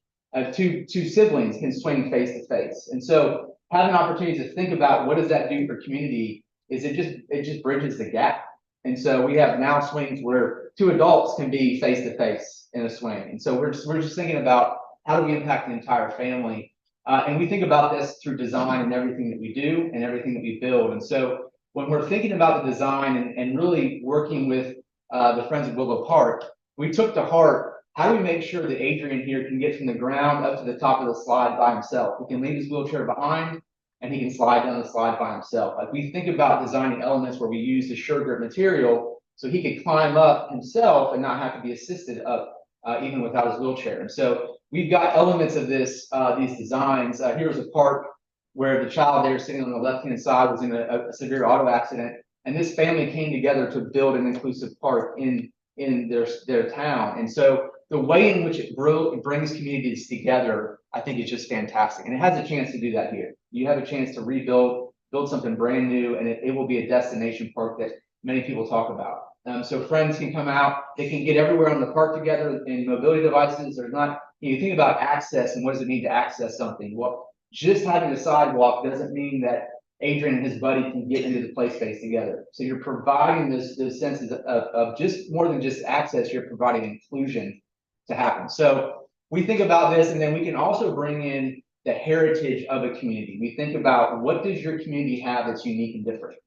two siblings can swing face-to-face. And so having an opportunity to think about what does that do for community is it just bridges the gap. And so we have now swings where 2 adults can be face-to-face in a swing. And so we're just thinking about how do we impact the entire family? And we think about this through design and everything that we do and everything that we build. And so when we're thinking about the design and really working with the Friends of Willow Park, we took to heart, how do we make sure that Adrian here can get from the ground up to the top of the slide by himself? He can leave his wheelchair behind and he can slide down the slide by himself. Like we think about designing elements where we use the sugar material so he could climb up himself and not have to be assisted up even without his wheelchair. And so we've got elements of this, these designs. Here's a park where the child there sitting on the left-hand side was in a severe auto accident. And this family came together to build an inclusive park in their town. And so the way in which it brings communities together, I think is just fantastic. And it has a chance to do that here. You have a chance to build something brand new, and it will be a destination park that many people talk about. So friends can come out, they can get everywhere on the park together in mobility devices. There's not, you think about access and what does it mean to access something? Well, just having a sidewalk doesn't mean that Adrian and his buddy can get into the play space together. So you're providing those senses of just more than just access, you're providing inclusion to happen. So we think about this, and then we can also bring in the heritage of a community. We think about what does your community have that's unique and different.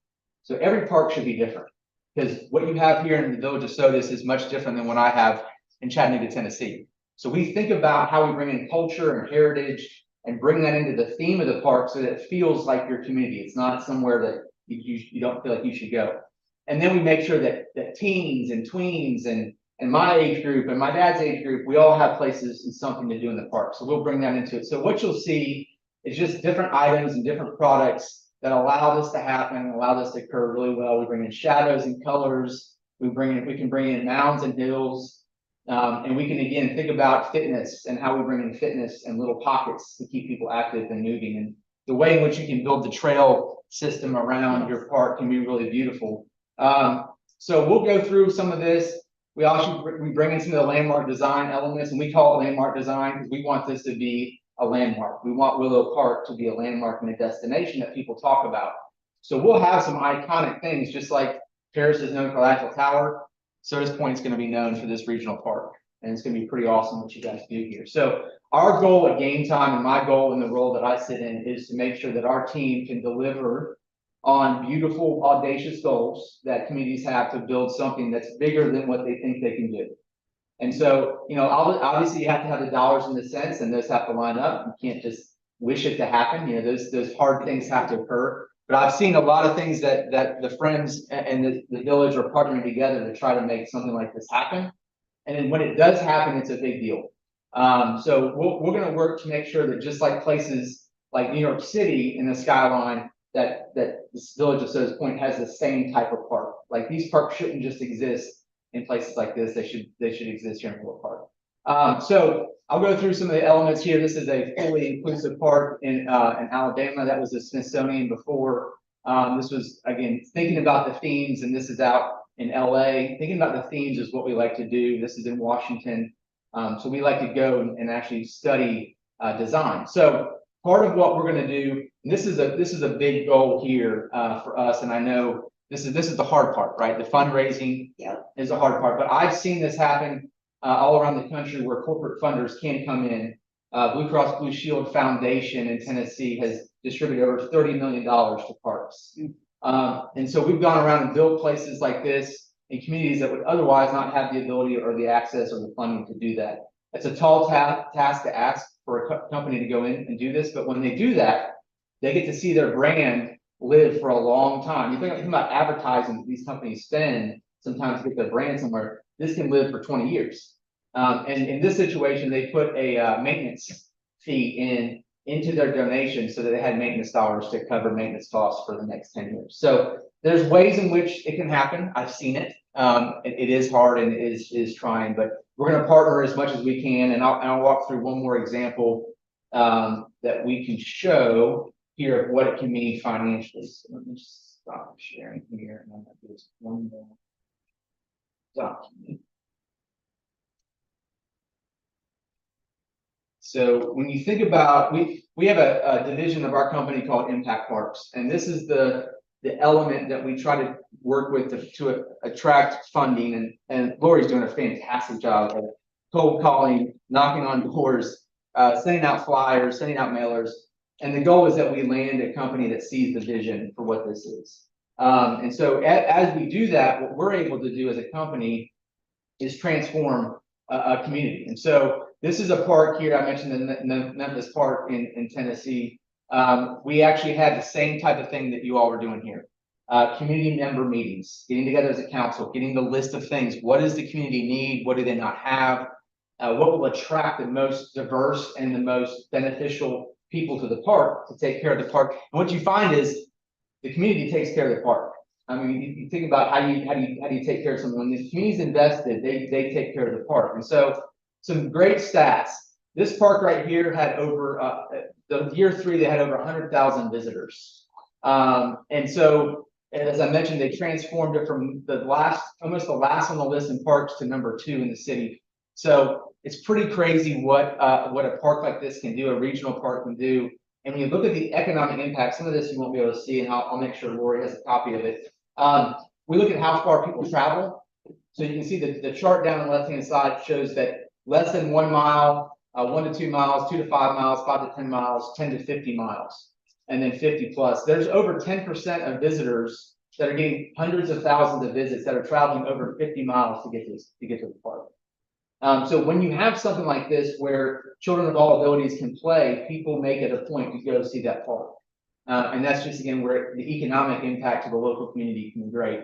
So every park should be different, because what you have here in the village of Sodus is much different than what I have in Chattanooga, Tennessee. So we think about how we bring in culture and heritage and bring that into the theme of the park so that it feels like your community. It's not somewhere that you don't feel like you should go. And then we make sure that teens and tweens and my age group and my dad's age group, we all have places and something to do in the park. So we'll bring that into it. So what you'll see is just different items and different products that allow this to happen, allow this to occur really well. We bring in shadows and colors. We can bring in mounds and hills. And we can, again, think about fitness and how we bring in fitness and little pockets to keep people active and moving. And the way in which you can build the trail system around your park can be really beautiful. So we'll go through some of this. We bring in some of the landmark design elements, and we call it landmark design because we want this to be a landmark. We want Willow Park to be a landmark and a destination that people talk about. So we'll have some iconic things, just like Paris is known for the Eiffel Tower. Sodus Point is going to be known for this regional park, and it's going to be pretty awesome what you guys do here. So our goal at Game Time, and my goal in the role that I sit in, is to make sure that our team can deliver on beautiful, audacious goals that communities have to build something that's bigger than what they think they can do. And so, obviously you have to have the dollars and the cents, and those have to line up. You can't just wish it to happen. Those hard things have to occur. But I've seen a lot of things that the Friends and the village are partnering together to try to make something like this happen. And then when it does happen, it's a big deal. So we're going to work to make sure that just like places like New York City in the skyline, that this village of Sodus Point has the same type of park. Like these parks shouldn't just exist in places like this. They should exist here in Willow Park. So I'll go through some of the elements here. This is a fully inclusive park in Alabama. That was the Smithsonian before. This was, again, thinking about the themes, and this is out in LA. Thinking about the themes is what we like to do. This is in Washington. So we like to go and actually study design. So part of what we're going to do, and this is a big goal here for us, and I know this is the hard part, right? The fundraising is the hard part, but I've seen this happen all around the country where corporate funders can come in. Blue Cross Blue Shield Foundation in Tennessee has distributed over $30 million to parks. And so we've gone around and built places like this in communities that would otherwise not have the ability or the access or the funding to do that. It's a tall task to ask for a company to go in and do this, but when they do that, they get to see their brand live for a long time. You think about advertising that these companies spend sometimes to get their brand somewhere. This can live for 20 years. And in this situation, they put a maintenance fee into their donation so that they had maintenance dollars to cover maintenance costs for the next 10 years. So there's ways in which it can happen. I've seen it. It is hard and it is trying, but we're going to partner as much as we can. And I'll walk through one more example that we can show here of what it can mean financially. So let me just stop sharing here, and I'm going to do this one more document. So when you think about, we have a division of our company called Impact Parks, and this is the element that we try to work with to attract funding. And Lori's doing a fantastic job of cold calling, knocking on doors, sending out flyers, sending out mailers. And the goal is that we land a company that sees the vision for what this is. And so as we do that, what we're able to do as a company is transform a community. And so this is a park here. I mentioned the Memphis Park in Tennessee. We actually had the same type of thing that you all were doing here. Community member meetings, getting together as a council, getting the list of things. What does the community need? What do they not have? What will attract the most diverse and the most beneficial people to the park to take care of the park? And what you find is the community takes care of the park. I mean, you think about how do you take care of someone? When the community's invested, they take care of the park. And so some great stats. This park right here had over the year 3, they had over 100,000 visitors. And so, as I mentioned, they transformed it from almost the last on the list in parks to number 2 in the city. So it's pretty crazy what a park like this can do, a regional park can do. And when you look at the economic impact, some of this you won't be able to see, and I'll make sure Lori has a copy of it. We look at how far people travel. So you can see the chart down on the left-hand side shows that less than 1 mile, 1 to 2 miles, 2 to 5 miles, 5 to 10 miles, 10 to 50 miles, and then 50 plus. There's over 10% of visitors that are getting hundreds of thousands of visits that are traveling over 50 miles to get to the park. So when you have something like this where children of all abilities can play, people make it a point to go see that park. And that's just, again, where the economic impact to the local community can be great.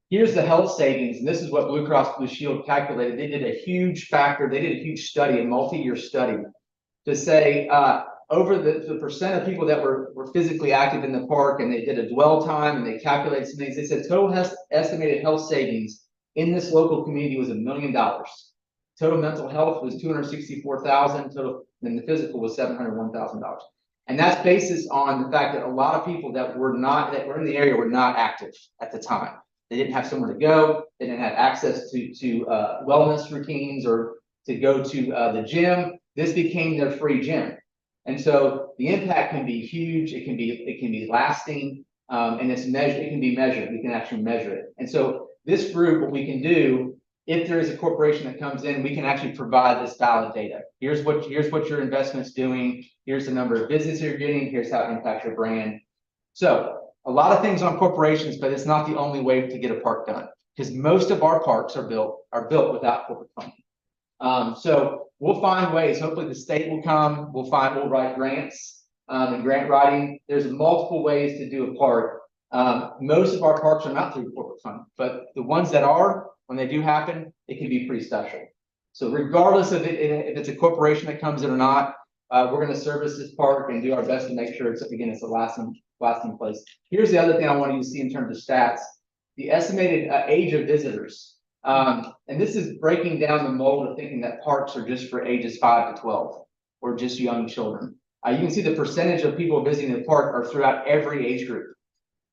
Here's the health savings, and this is what Blue Cross Blue Shield calculated. They did a huge factor, they did a huge study, a multi-year study, to say over the percent of people that were physically active in the park, and they did a dwell time, and they calculated some things. They said total estimated health savings in this local community was $1 million. Total mental health was $264,000. Total, and the physical was $701,000. And that's basis on the fact that a lot of people that were in the area were not active at the time. They didn't have somewhere to go. They didn't have access to wellness routines or to go to the gym. This became their free gym. And so the impact can be huge. It can be lasting, and it can be measured. We can actually measure it. And so this group, what we can do, if there is a corporation that comes in, we can actually provide this valid data. Here's what your investment's doing. Here's the number of visits you're getting. Here's how it impacts your brand. So a lot of things on corporations, but it's not the only way to get a park done. Because most of our parks are built without corporate funding. So we'll find ways, hopefully the state will come, we'll write grants, and grant writing. There's multiple ways to do a park. Most of our parks are not through corporate funding, but the ones that are, when they do happen, it can be pretty special. So regardless of it, if it's a corporation that comes in or not, we're gonna service this park and do our best to make sure it's a lasting place. Here's the other thing I want you to see in terms of stats. The estimated age of visitors. And this is breaking down the mold of thinking that parks are just for ages 5 to 12 or just young children. You can see the percentage of people visiting the park are throughout every age group.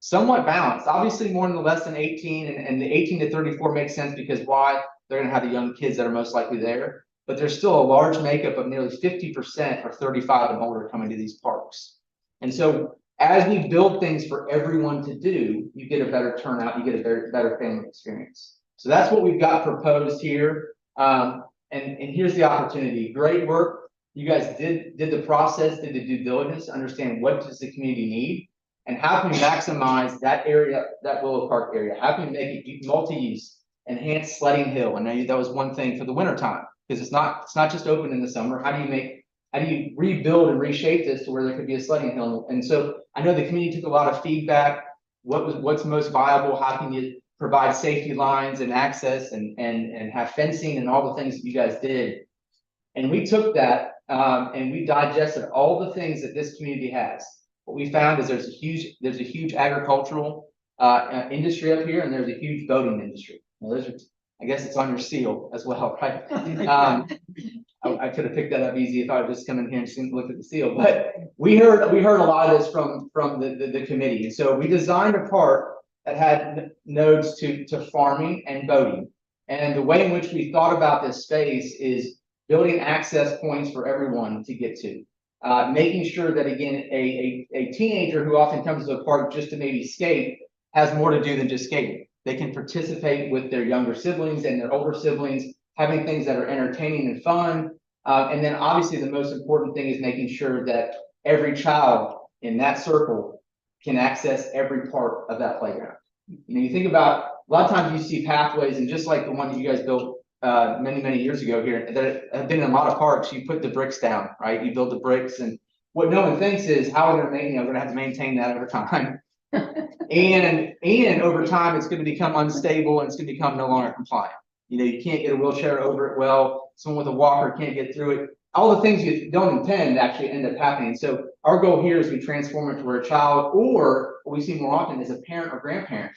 Somewhat balanced, obviously more in the less than 18 and the 18 to 34 makes sense because why? They're gonna have the young kids that are most likely there, but there's still a large makeup of nearly 50% are 35 and older coming to these parks. And so as we build things for everyone to do, you get a better turnout, you get a better family experience. So that's what we've got proposed here. And here's the opportunity. Great work. You guys did the process, did the due diligence, to understand what does the community need and how can we maximize that area, that Willow Park area? How can we make it multi-use, enhance sledding hill? And that was one thing for the winter time because it's not just open in the summer. How do you rebuild and reshape this to where there could be a sledding hill? And so I know the community took a lot of feedback. What's most viable? How can you provide safety lines and access and have fencing and all the things that you guys did? And we took that and we digested all the things that this community has. What we found is there's a huge agricultural industry up here, and there's a huge boating industry. Now, I guess it's on your seal as well, right? I could have picked that up easy if I would just come in here and looked at the seal. But we heard a lot of this from the committee, and so we designed a park that had nodes to farming and boating. And the way in which we thought about this space is building access points for everyone to get to. Making sure that, again, a teenager who often comes to a park just to maybe skate has more to do than just skating. They can participate with their younger siblings and their older siblings, having things that are entertaining and fun. And then obviously the most important thing is making sure that every child in that circle can access every part of that playground. You know, you think about, a lot of times you see pathways, and just like the one that you guys built many years ago here that have been in a lot of parks, you put the bricks down, right? You build the bricks, and what no one thinks is how we're going to have to maintain that over time. and over time, it's going to become unstable and it's going to become no longer compliant. You know, you can't get a wheelchair over it well. Someone with a walker can't get through it. All the things you don't intend actually end up happening. So our goal here is we transform it to where a child, or what we see more often is a parent or grandparent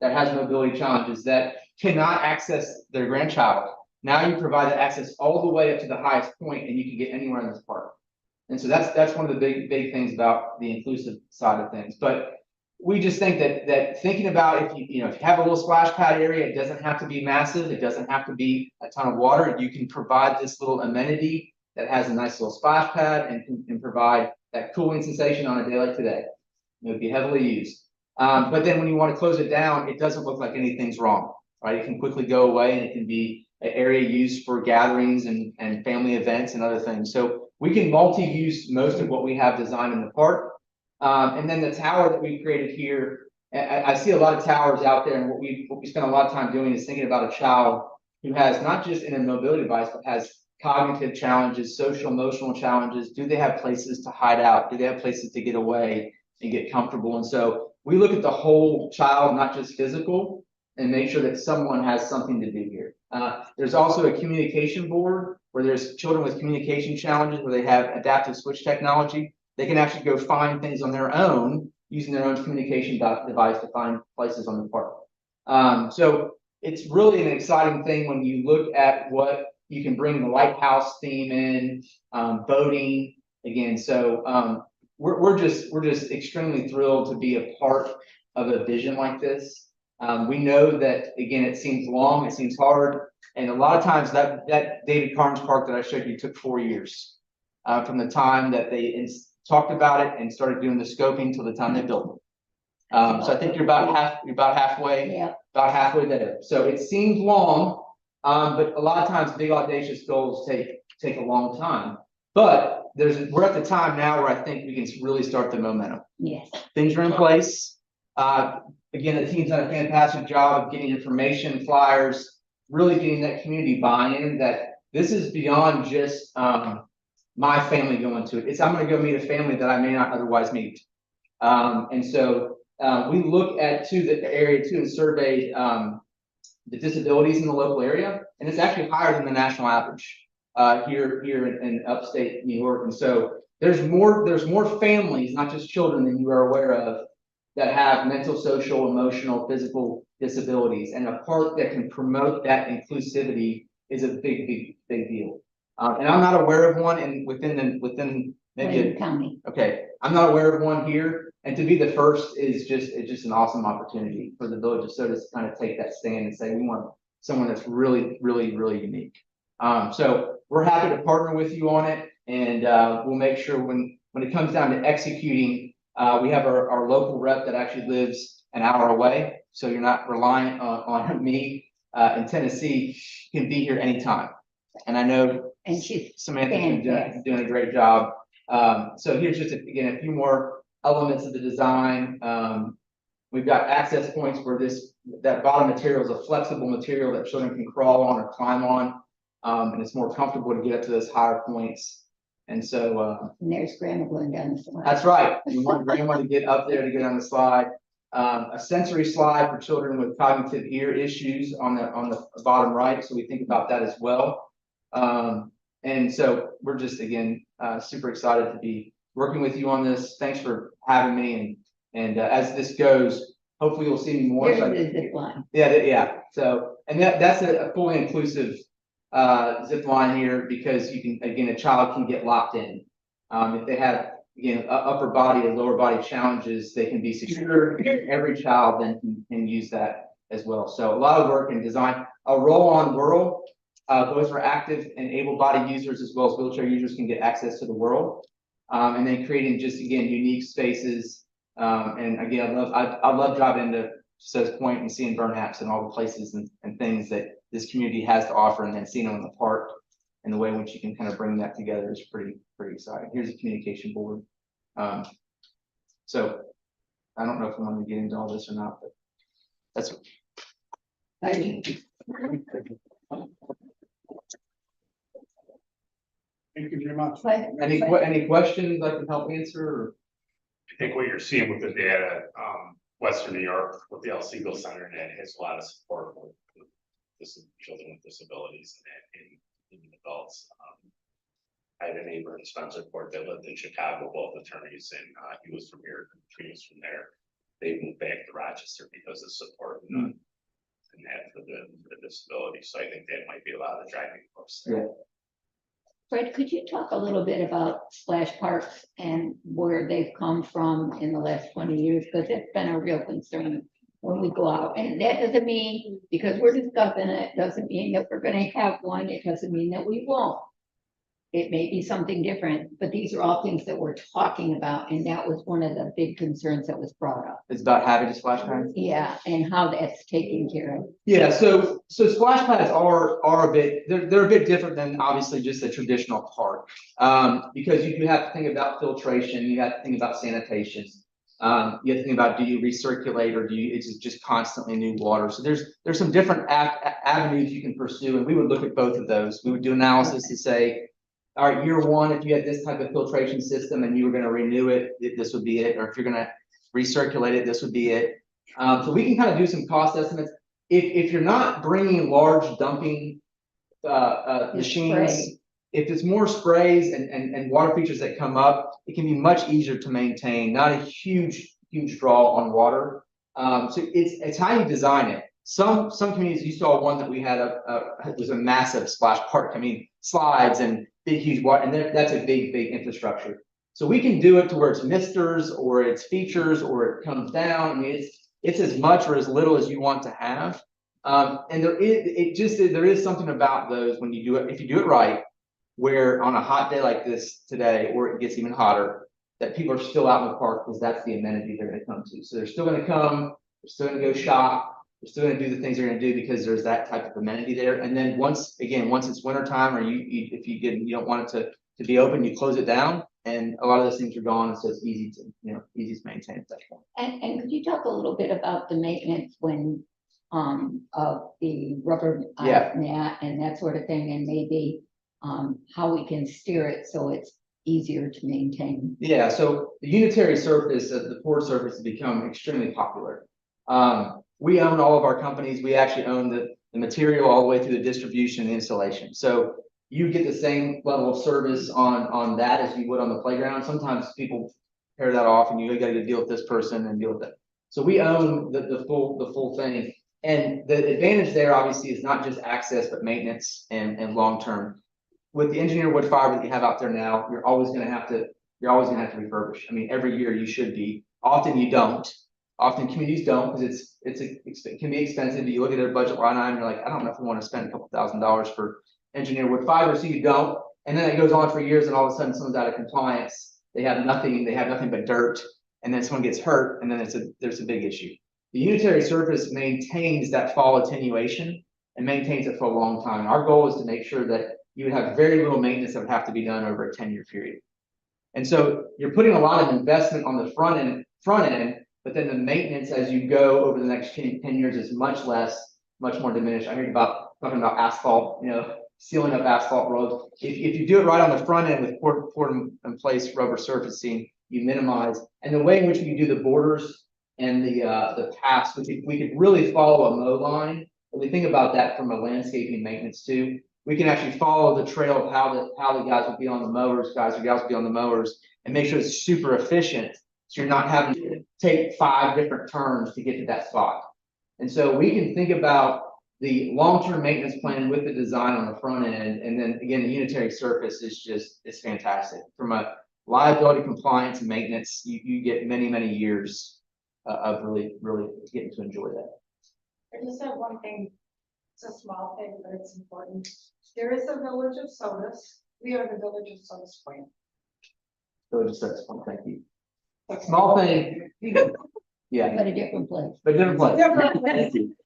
that has mobility challenges that cannot access their grandchild. Now you provide that access all the way up to the highest point, and you can get anywhere in this park. And so that's one of the big things about the inclusive side of things. But we just think that thinking about if you have a little splash pad area, it doesn't have to be massive. It doesn't have to be a ton of water. You can provide this little amenity that has a nice little splash pad and can provide that cooling sensation on a day like today. It would be heavily used. But then when you want to close it down, it doesn't look like anything's wrong, right? It can quickly go away, and it can be an area used for gatherings and family events and other things. So we can multi-use most of what we have designed in the park. And then the tower that we created here, I see a lot of towers out there, and what we spend a lot of time doing is thinking about a child who has not just in a mobility device, but has cognitive challenges, social, emotional challenges. Do they have places to hide out? Do they have places to get away and get comfortable? And so we look at the whole child, not just physical, and make sure that someone has something to do here. There's also a communication board where there's children with communication challenges where they have adaptive switch technology. They can actually go find things on their own using their own communication device to find places on the park. So it's really an exciting thing when you look at what you can bring the lighthouse theme in, boating again. So we're just extremely thrilled to be a part of a vision like this. We know that, again, it seems long, it seems hard, and a lot of times that David Carnes Park that I showed you took 4 years from the time that they talked about it and started doing the scoping till the time they built it. So I think you're about halfway, Yeah. about halfway there. So it seems long, but a lot of times big audacious goals take a long time. But we're at the time now where I think we can really start the momentum. Yes. Things are in place. Again, the team's done a fantastic job of getting information, flyers, really getting that community buy-in that this is beyond just, my family going to it. It's, I'm gonna go meet a family that I may not otherwise meet. And so, we look at the area too and survey, the disabilities in the local area, and it's actually higher than the national average, here in upstate New York. And so there's more families, not just children, than you are aware of, that have mental, social, emotional, physical disabilities, and a park that can promote that inclusivity is a big deal. And I'm not aware of one within maybe Wayne County. okay, I'm not aware of one here, and to be the first is just an awesome opportunity for the village of Sodus to kind of take that stand and say, we want someone that's really unique. So we're happy to partner with you on it, and we'll make sure when it comes down to executing, we have our local rep that actually lives an hour away, so you're not reliant on me in Tennessee. Can be here anytime, and I know And she's Samantha's been doing a great job. So here's just, again, a few more elements of the design. We've got access points where that bottom material is a flexible material that children can crawl on or climb on. And it's more comfortable to get up to those higher points. And so, and there's grandma going down the slide. that's right. We want grandma to get up there to get on the slide. A sensory slide for children with cognitive ear issues on the bottom right. So we think about that as well. And so we're just, again, super excited to be working with you on this. Thanks for having me. And as this goes, hopefully you'll see me more. There's the zip line. Yeah. So, and that's a fully inclusive zip line here, because you can, again, a child can get locked in. If they have, again, upper body or lower body challenges, they can be secured. Every child then can use that as well. So a lot of work in design. A roll-on whirl. Both for active and able-bodied users as well as wheelchair users can get access to the world. And then creating just, again, unique spaces. And again, I love driving into Sodus Point and seeing burn apps and all the places and things that this community has to offer, and then seeing them in the park and the way in which you can kind of bring that together is pretty exciting. Here's a communication board. So I don't know if we want to get into all this or not, but that's. Thank you very much. Any questions I can help answer? Or? I think what you're seeing with the data, Western New York with the El Segal Center, and it has a lot of support with children with disabilities and adults. I had a neighbor in Spencerport that lived in Chicago, both attorneys, and he was from here, he was from there. They moved back to Rochester because of support and that for the disability. So I think that might be a lot of the driving force there. Yeah. Fred, could you talk a little bit about splash parks and where they've come from in the last 20 years? Because it's been a real concern when we go out. And that doesn't mean, because we're discussing it, doesn't mean that we're going to have one. It doesn't mean that we won't. It may be something different, but these are all things that we're talking about. And that was one of the big concerns that was brought up. It's about having a splash pad. Yeah, and how that's taken care of. Yeah, so splash pads are a bit, they're a bit different than obviously just a traditional park. Because you do have to think about filtration, you have to think about sanitation. You have to think about, do you recirculate, or is it just constantly new water? So there's some different avenues you can pursue, and we would look at both of those. We would do analysis to say, all right, year one, if you had this type of filtration system and you were going to renew it, this would be it. Or if you're going to recirculate it, this would be it. So we can kind of do some cost estimates. If you're not bringing large dumping machines, if it's more sprays and water features that come up, it can be much easier to maintain. Not a huge draw on water. So it's how you design it. Some communities, you saw one that we had it was a massive splash park. I mean, slides and big huge water, and that's a big infrastructure. So we can do it to where it's misters or it's features or it comes down. I mean, it's as much or as little as you want to have. And there is something about those when you do it, if you do it right, where on a hot day like this today, or it gets even hotter, that people are still out in the park because that's the amenity they're going to come to. So they're still going to come, they're still going to go shop, they're still going to do the things they're going to do because there's that type of amenity there. And then once it's wintertime, or if you don't want it to be open, you close it down. And a lot of those things are gone, so it's easy to maintain at that point. And could you talk a little bit about the maintenance when, of the rubber Yeah. mat and that sort of thing, and maybe, how we can steer it so it's easier to maintain? Yeah, so the unitary surface, the poured surface has become extremely popular. We own all of our companies. We actually own the material all the way through the distribution and installation. So you get the same level of service on that as you would on the playground. Sometimes people pair that off and you gotta deal with this person and deal with that. So we own the full thing. And the advantage there obviously is not just access, but maintenance and long-term. With the engineered wood fiber that you have out there now, you're always gonna have to refurbish. I mean, every year you should be. Often you don't. Often communities don't, because it can be expensive. You look at their budget line item, you're like, I don't know if we want to spend a couple $1,000s for engineered wood fiber, so you don't. And then it goes on for years, and all of a sudden someone's out of compliance. They have nothing but dirt, and then someone gets hurt, and then there's a big issue. The unitary surface maintains that fall attenuation and maintains it for a long time. And our goal is to make sure that you would have very little maintenance that would have to be done over a 10-year period. And so you're putting a lot of investment on the front end, but then the maintenance as you go over the next 10 years is much less, much more diminished. I heard talking about asphalt, sealing up asphalt roads. If you do it right on the front end with poured in place rubber surfacing, you minimize. And the way in which we do the borders and the paths, we could really follow a mow line. When we think about that from a landscaping maintenance too, we can actually follow the trail of how the guys would be on the mowers, guys or gals would be on the mowers, and make sure it's super efficient. So you're not having to take 5 different turns to get to that spot. And so we can think about the long-term maintenance plan with the design on the front end. And then again, the unitary surface is fantastic. From a liability, compliance, and maintenance, you get many, many years of really getting to enjoy that. I just have one thing, it's a small thing, but it's important. There is a village of Sodus, we are the village of Sodus Point. So just that's one, thank you. Small thing. Yeah, But a different place. but different place. Different place. Thank you.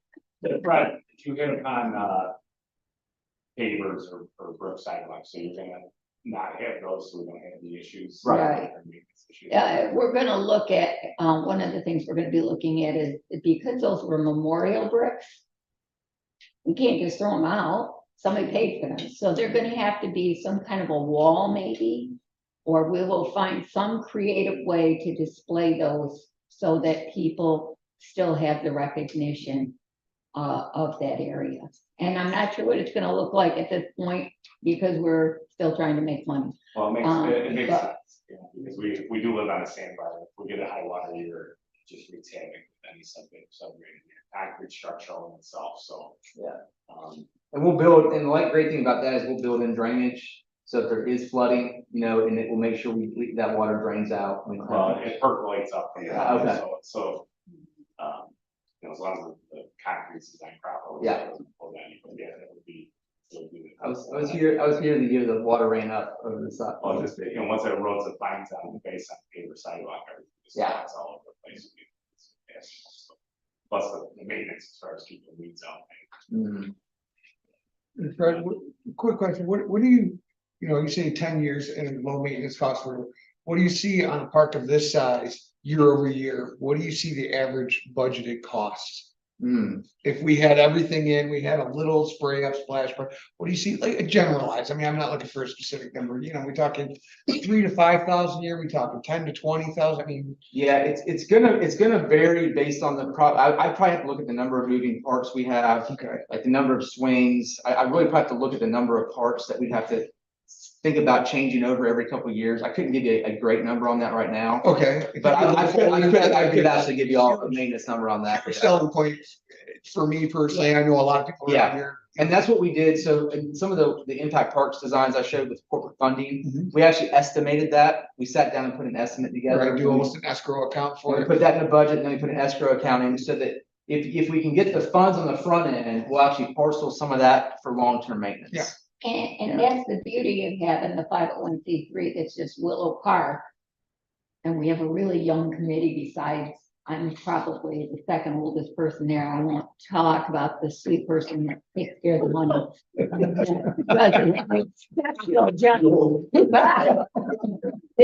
Right, if you hit upon, pavers or brook sidewalks, so you're gonna not have those, so we don't have the issues. Right. Yeah, we're gonna look at, one of the things we're gonna be looking at is, because those were memorial bricks, we can't just throw them out, somebody paid for them, so they're gonna have to be some kind of a wall maybe, or we will find some creative way to display those so that people still have the recognition of that area. And I'm not sure what it's gonna look like at this point, because we're still trying to make money. Well, it makes but- sense, because we do live on a sandbar. If we get a high water year, it just wreaks havoc with any subgrade, concrete structural in itself, so. Yeah. And we'll build, and the great thing about that is we'll build in drainage. So if there is flooding, and it will make sure that water drains out. Well, it percolates up from Yeah, okay. So, as long as the concrete's designed properly. Yeah. It would be. I was here the year the water ran up over the side. Well, just, once it erodes, it binds on the base on the paver sidewalk, everything just Yeah. slides all over the place. Plus the maintenance as far as keeping the weeds out. Mhm. Fred, quick question, what do you say 10 years and low maintenance costs what do you see on a park of this size year over year? What do you see the average budgeted costs? If we had everything in, we had a little spray up splash, but what do you see, like generalized? I mean, I'm not looking for a specific number, we're talking 3,000 to 5,000 a year, we talking 10,000 to 20,000, I mean. Yeah, it's gonna vary based on the I probably have to look at the number of moving parts we have. Okay. Like the number of swings. I really probably have to look at the number of parts that we'd have to think about changing over every couple of years. I couldn't give you a great number on that right now. Okay. But I could actually give you all the maintenance number on that. Selling point for me personally, I know a lot of people around here. And that's what we did. So in some of the impact parks designs I showed with corporate funding, Mhm. we actually estimated that. We sat down and put an estimate together. Right, do almost an escrow account for We it. put that in the budget, and then we put an escrow account in, so that if we can get the funds on the front end, we'll actually parcel some of that for long-term maintenance. Yeah. And that's the beauty of having the 501c3 that's just Willow Park. And we have a really young committee besides I'm probably the second oldest person there. I won't talk about the sweet person that takes care of the money. It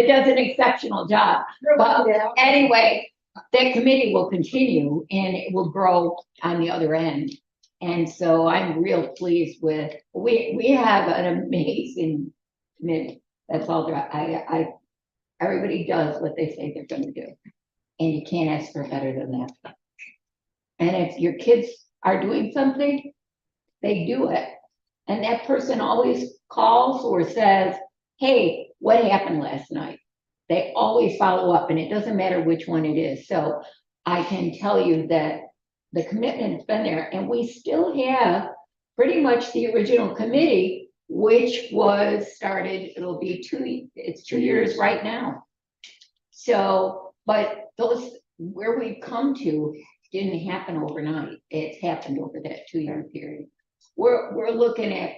does an exceptional job. But anyway, that committee will continue and it will grow on the other end. And so I'm real pleased with, we have an amazing committee. That's all there, everybody does what they say they're gonna do. And you can't ask for better than that. And if your kids are doing something, they do it. And that person always calls or says, hey, what happened last night? They always follow up and it doesn't matter which one it is. So I can tell you that the commitment's been there and we still have pretty much the original committee, which was started, it's 2 years right now. So, but those, where we've come to didn't happen overnight. It's happened over that 2 year period. We're looking at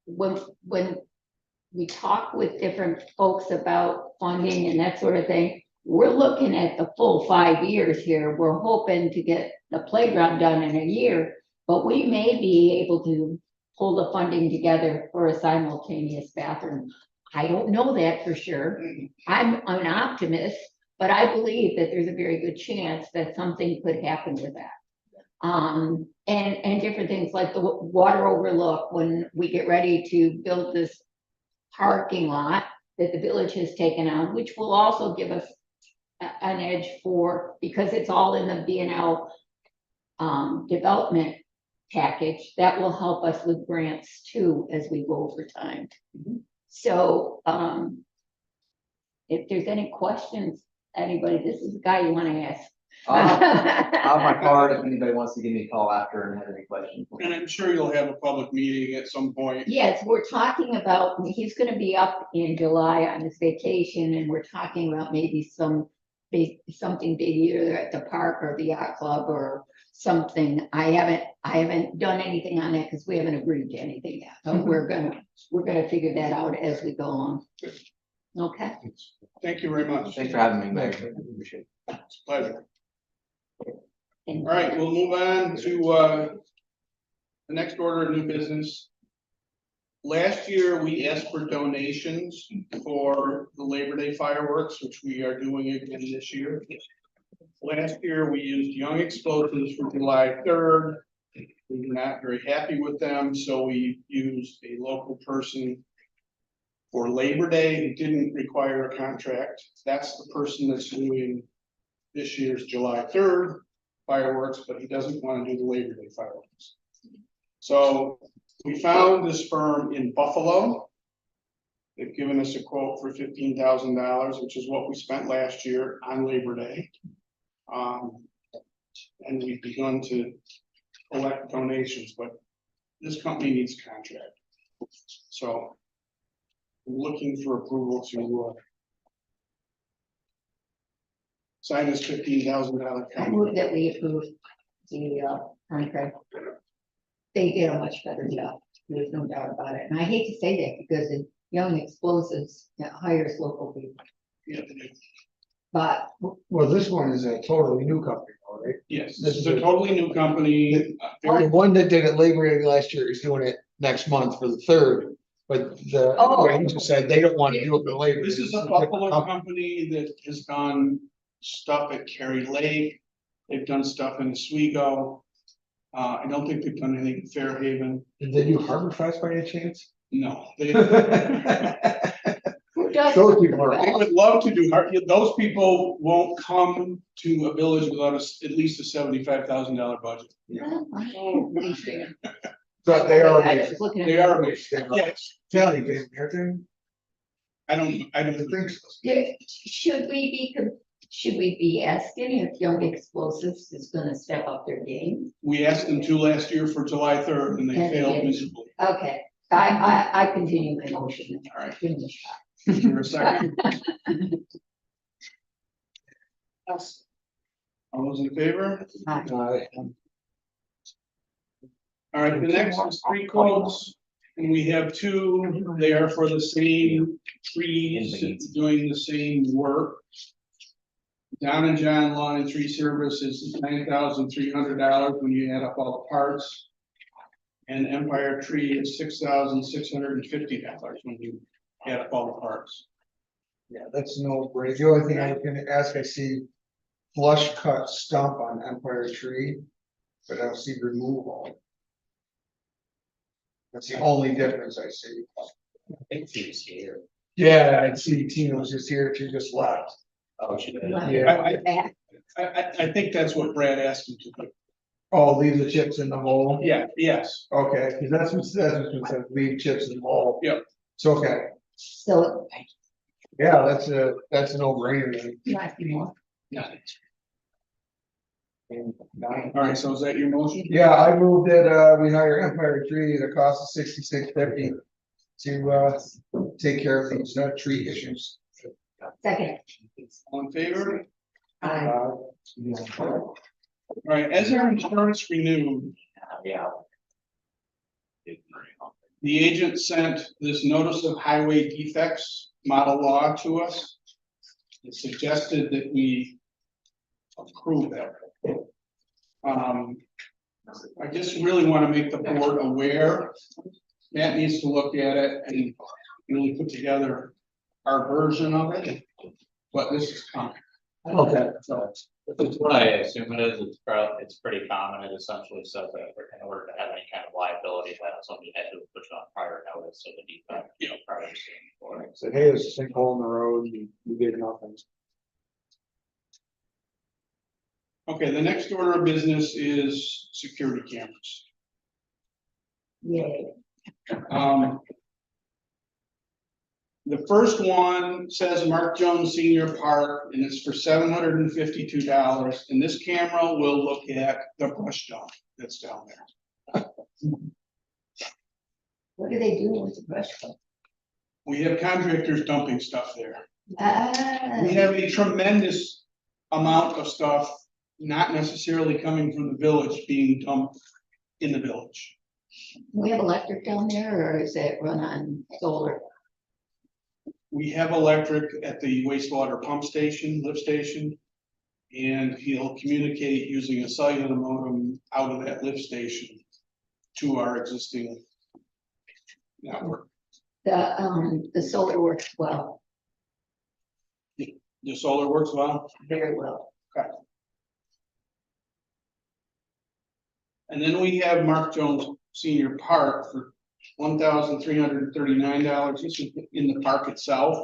when we talk with different folks about funding and that sort of thing, we're looking at the full 5 years here. We're hoping to get the playground done in a year, but we may be able to pull the funding together for a simultaneous bathroom. I don't know that for sure. I'm an optimist, but I believe that there's a very good chance that something could happen with that. And different things like the water overlook, when we get ready to build this parking lot that the village has taken on, which will also give us an edge for, because it's all in the B&L development package, that will help us with grants too, as we go over time. So, if there's any questions, anybody, this is the guy you want to ask. I'll have my card if anybody wants to give me a call after and have any questions. And I'm sure you'll have a public meeting at some point. Yes, we're talking about, he's gonna be up in July on his vacation, and we're talking about maybe something big either at the park or the yacht club or something. I haven't done anything on that because we haven't agreed to anything yet. But we're gonna figure that out as we go along. Okay. Thank you very much. Thanks for having me, Mayor. Appreciate it. It's a pleasure. And All right, we'll move on to the next order of new business. Last year, we asked for donations for the Labor Day fireworks, which we are doing again this year. Last year, we used Young Explosives for July 3rd. We were not very happy with them, so we used a local person for Labor Day. It didn't require a contract. That's the person that's doing this year's July 3rd fireworks, but he doesn't want to do the Labor Day fireworks. So we found this firm in Buffalo. They've given us a quote for $15,000, which is what we spent last year on Labor Day. And we've begun to collect donations, but this company needs a contract. So I'm looking for approval to sign this $15,000 I contract. move that we approve the contract. They did a much better job. There's no doubt about it. And I hate to say that because the Young Explosives hires local people. Yeah, But Well, this one is a totally new company, all right? yes, this is a totally new company. The one that did it Labor Day last year is doing it next month for the 3rd. But the Oh. Ranger said they don't want to do it for Labor Day. This is a Buffalo company that has done stuff at Cary Lake. They've done stuff in Oswego. I don't think they've done anything in Fairhaven. Did they do Harbor Fest by any chance? No, they who does? Those people are. They would love to do, those people won't come to a village without at least a $75,000 budget. But they are. I was looking at They that. are amazing. Yes, Tell you, everything. I don't think so. Yeah, should we be asking if Young Explosives is gonna step up their game? We asked them to last year for July 3rd and they And they failed didn't. miserably. Okay, I continue my motion. All right. Give me a shot. Is there a second? All those in favor? Aye. All right, the next is 3 quotes, and we have 2, they are for the same trees, doing the same work. Don and John Lawn and Tree Service is $9,300 when you add up all the parts. And Empire Tree is $6,650 when you add up all the parts. Yeah, that's no brainer. The only thing I was gonna ask, I see flush cut stump on Empire Tree, but I don't see removal. That's the only difference I see. I think she was here. Yeah, I see Tina was just here, she just left. Oh, she did. Yeah. Back. I think that's what Brad asked him to do. Oh, leave the chips in the hole? Yeah, yes. Okay, because that's what it says, leave chips in the hole. Yep. It's okay. So, Yeah, that's a no brainer. not anymore. All right, so is that your motion? Yeah, I moved that, we hire Empire Tree at a cost of $66.50 to, take care of these, tree issues. Second. All in favor? Aye. All right, as our insurance renewed, Yeah. the agent sent this notice of highway defects model law to us. It suggested that we approve that. I just really want to make the board aware. Matt needs to look at it and really put together our version of it, but this is coming. Okay. So, It's what I assume it is, it's pretty common, it essentially says that in order to have any kind of liability, that somebody had to put it on prior notice of the defect, prior to seeing before. Said, hey, there's a sinkhole in the road, you did nothing. okay, the next order of business is security cameras. Yay. The first one says Mark Jones Senior Park, and it's for $752, and this camera will look at the brush dump that's down there. What do they do with the brush truck? We have contractors dumping stuff there. Ah, We have a tremendous amount of stuff, not necessarily coming from the village, being dumped in the village. we have electric down there, or is it run on solar? We have electric at the wastewater pump station, lift station. And he'll communicate using a cellular modem out of that lift station to our existing network. The solar works well, The solar works well, very well. and then we have Mark Jones Senior Park for $1,339. This is in the park itself.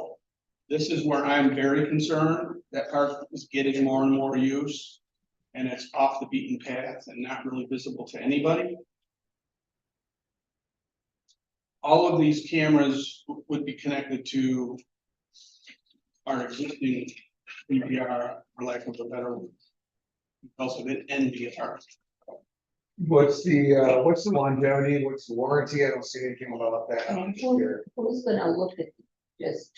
This is where I'm very concerned. That park is getting more and more use. And it's off the beaten path and not really visible to anybody. All of these cameras would be connected to our existing VPR, for lack of a better word. Also an NVR. What's the longevity, what's the warranty? I don't see anything about that. Who's gonna look at just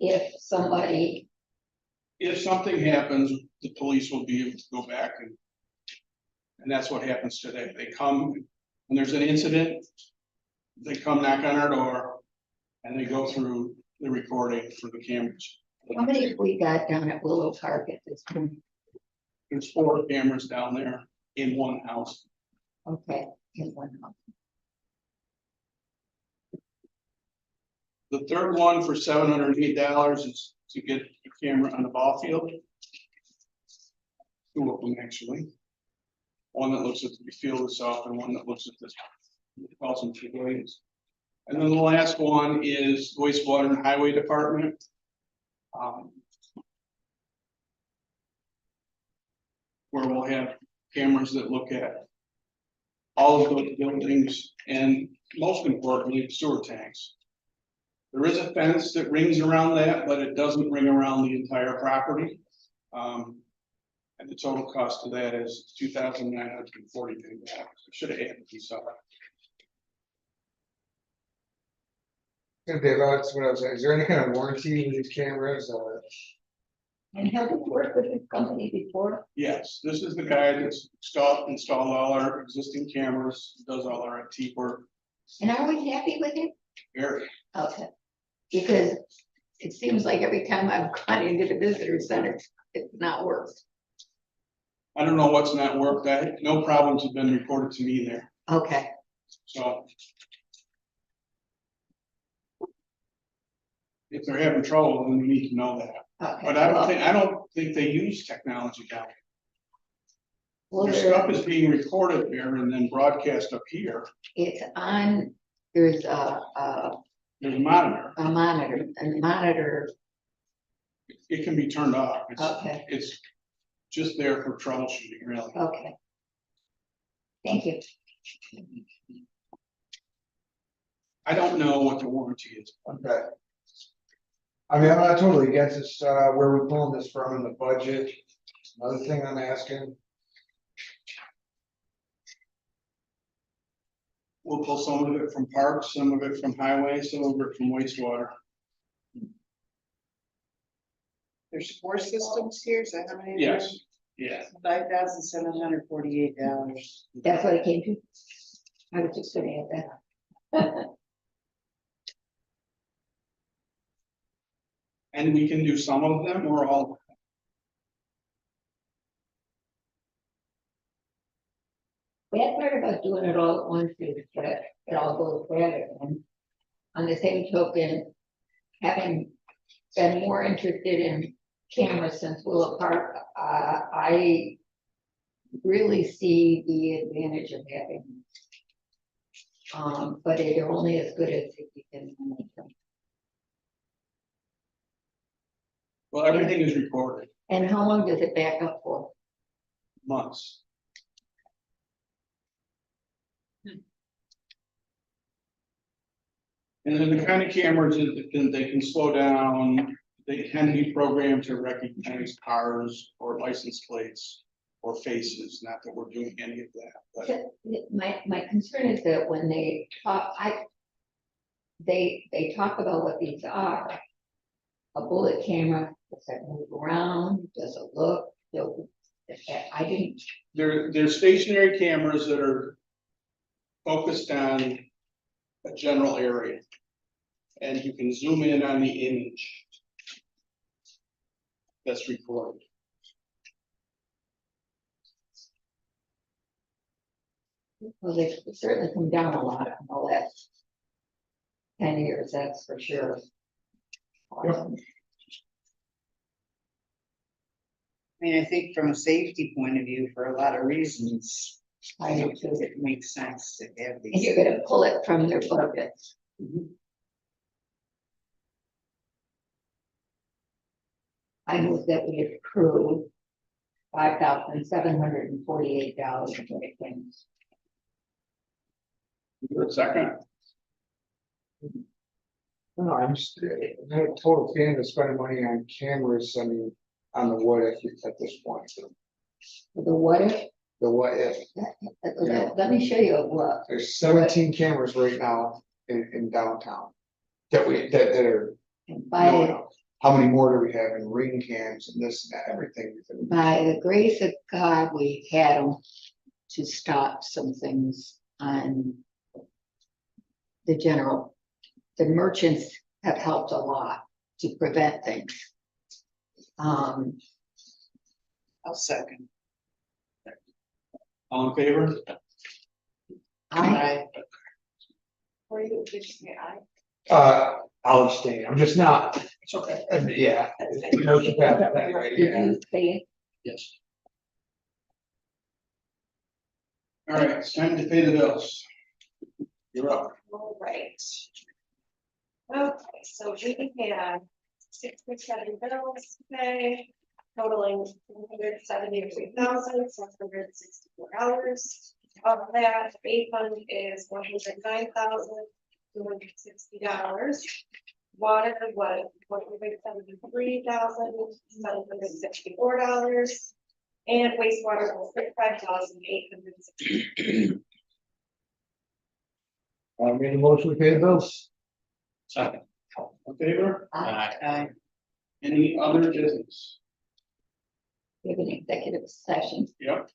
if somebody, If something happens, the police will be able to go back and that's what happens today. They come, when there's an incident, they come knock on our door and they go through the recording for the cameras. how many have we got down at Willow Park at this point? There's 4 cameras down there in one house. Okay, in one house. The third one for $708 is to get a camera on the ball field. 2 of them actually. One that looks at the field itself and one that looks at this. Calls them pavilions. And then the last one is wastewater and highway department. Where we'll have cameras that look at all of those buildings and most importantly, the sewer tanks. There is a fence that rings around that, but it doesn't ring around the entire property. And the total cost of that is $2,940. I should have added these up. Okay, that's what I was saying. Is there any kind of warranty with these cameras? And have you worked with this company before? Yes, this is the guy that's installed all our existing cameras, does all our IT work. And are we happy with it? Very. Okay, because it seems like every time I've gone into the visitor center, it's not worse. I don't know what's not worked, no problems have been reported to me there, Okay, so. If they're having trouble, then we need to know that, okay. but I don't think they use technology down there. Well, Their stuff is being recorded there and then broadcast up here, it's on, there's there's a monitor, and the monitor, it can be turned off. okay, It's just there for troubleshooting, really. okay. Thank you. I don't know what the warranty is. Okay. I mean, I'm not totally against this, where we pulling this from in the budget. Another thing I'm asking, We'll pull some of it from parks, some of it from highway, some of it from wastewater. There's 4 systems here, is that how many? Yes, yeah. $5,748. That's what it came to? I was just gonna add that. And we can do some of them or all of them. Bad part about doing it all at once is that it all goes together, and on the same token, having been more interested in cameras since Willow Park, I really see the advantage of having. But they're only as good as if you can make them. Well, everything is recorded, And how long does it back up for? months. And then the kind of cameras that they can slow down, they can be programmed to recognize cars or license plates or faces, not that we're doing any of that, but. My concern is that when they talk, they talk about what these are. A bullet camera, does that move around, does it look, I didn't, They're stationary cameras that are focused on a general area. And you can zoom in on the image that's recorded. well, they've certainly come down a lot in the last 10 years, that's for sure. I mean, I think from a safety point of view, for a lot of reasons, I do too. it makes sense to have And these. you're gonna pull it from their budgets. I move that we approve $5,748 for the claims. Good second. no, I'm just, I'm not a total fan of spending money on cameras, I mean, on the what if at this point. For the what if, The what if, let me show you a what. there's 17 cameras right now in downtown. That are, And going up. How many more do we have in ring cams and this and that, everything? by the grace of God, we had them to stop some things on the general. The merchants have helped a lot to prevent things. I'll second. All in favor? Or you, did you say aye? I'll abstain, I'm just not, It's okay. yeah. You know, you got that right, Did yeah. you say Yes. All right, it's time to pay the bills. You're up. All right. Okay, so we had 67 bills today, totaling $173,664. Of that, A fund is $109,260. Water was $173,764. And wastewater was $35,860. I made a motion to pay the bills. Second. All in favor? Aye. Any other business? we have an executive session? Yep.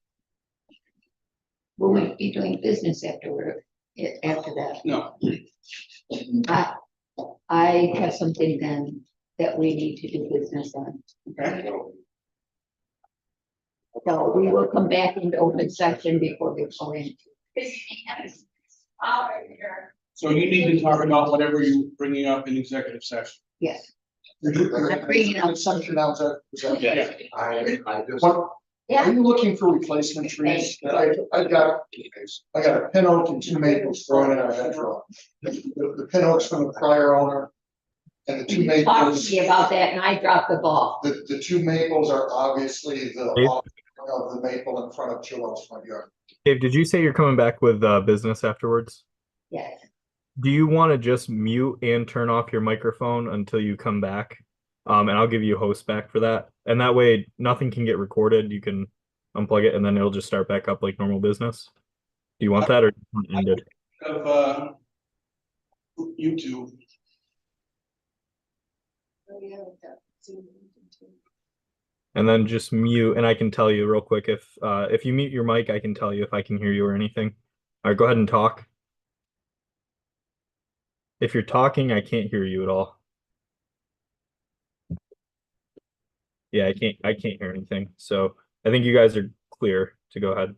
Will we be doing business after that? No. I have something then that we need to do business on. Okay. So we will come back into open session before we go in. So you need to talk about whatever you're bringing up in executive session. Yes. I'm bringing up something else. Yeah. I just. Are Yeah, you looking for replacement trees? I got a pin oak and two maples growing in our hedgerow. The pin oaks from the prior owner. And the two you talked maples, to me about that and I dropped the ball. the two maples are obviously the Dave? offspring of the maple in front of Chillow's front yard. Dave, did you say you're coming back with business afterwards? Yes. Do you want to just mute and turn off your microphone until you come back? And I'll give you a host back for that. And that way nothing can get recorded. You can unplug it and then it'll just start back up like normal business. Do you want that or do you want it ended? Of, YouTube. And then just mute, and I can tell you real quick if you mute your mic, I can tell you if I can hear you or anything. All right, go ahead and talk. If you're talking, I can't hear you at all. Yeah, I can't hear anything. So I think you guys are clear to go ahead.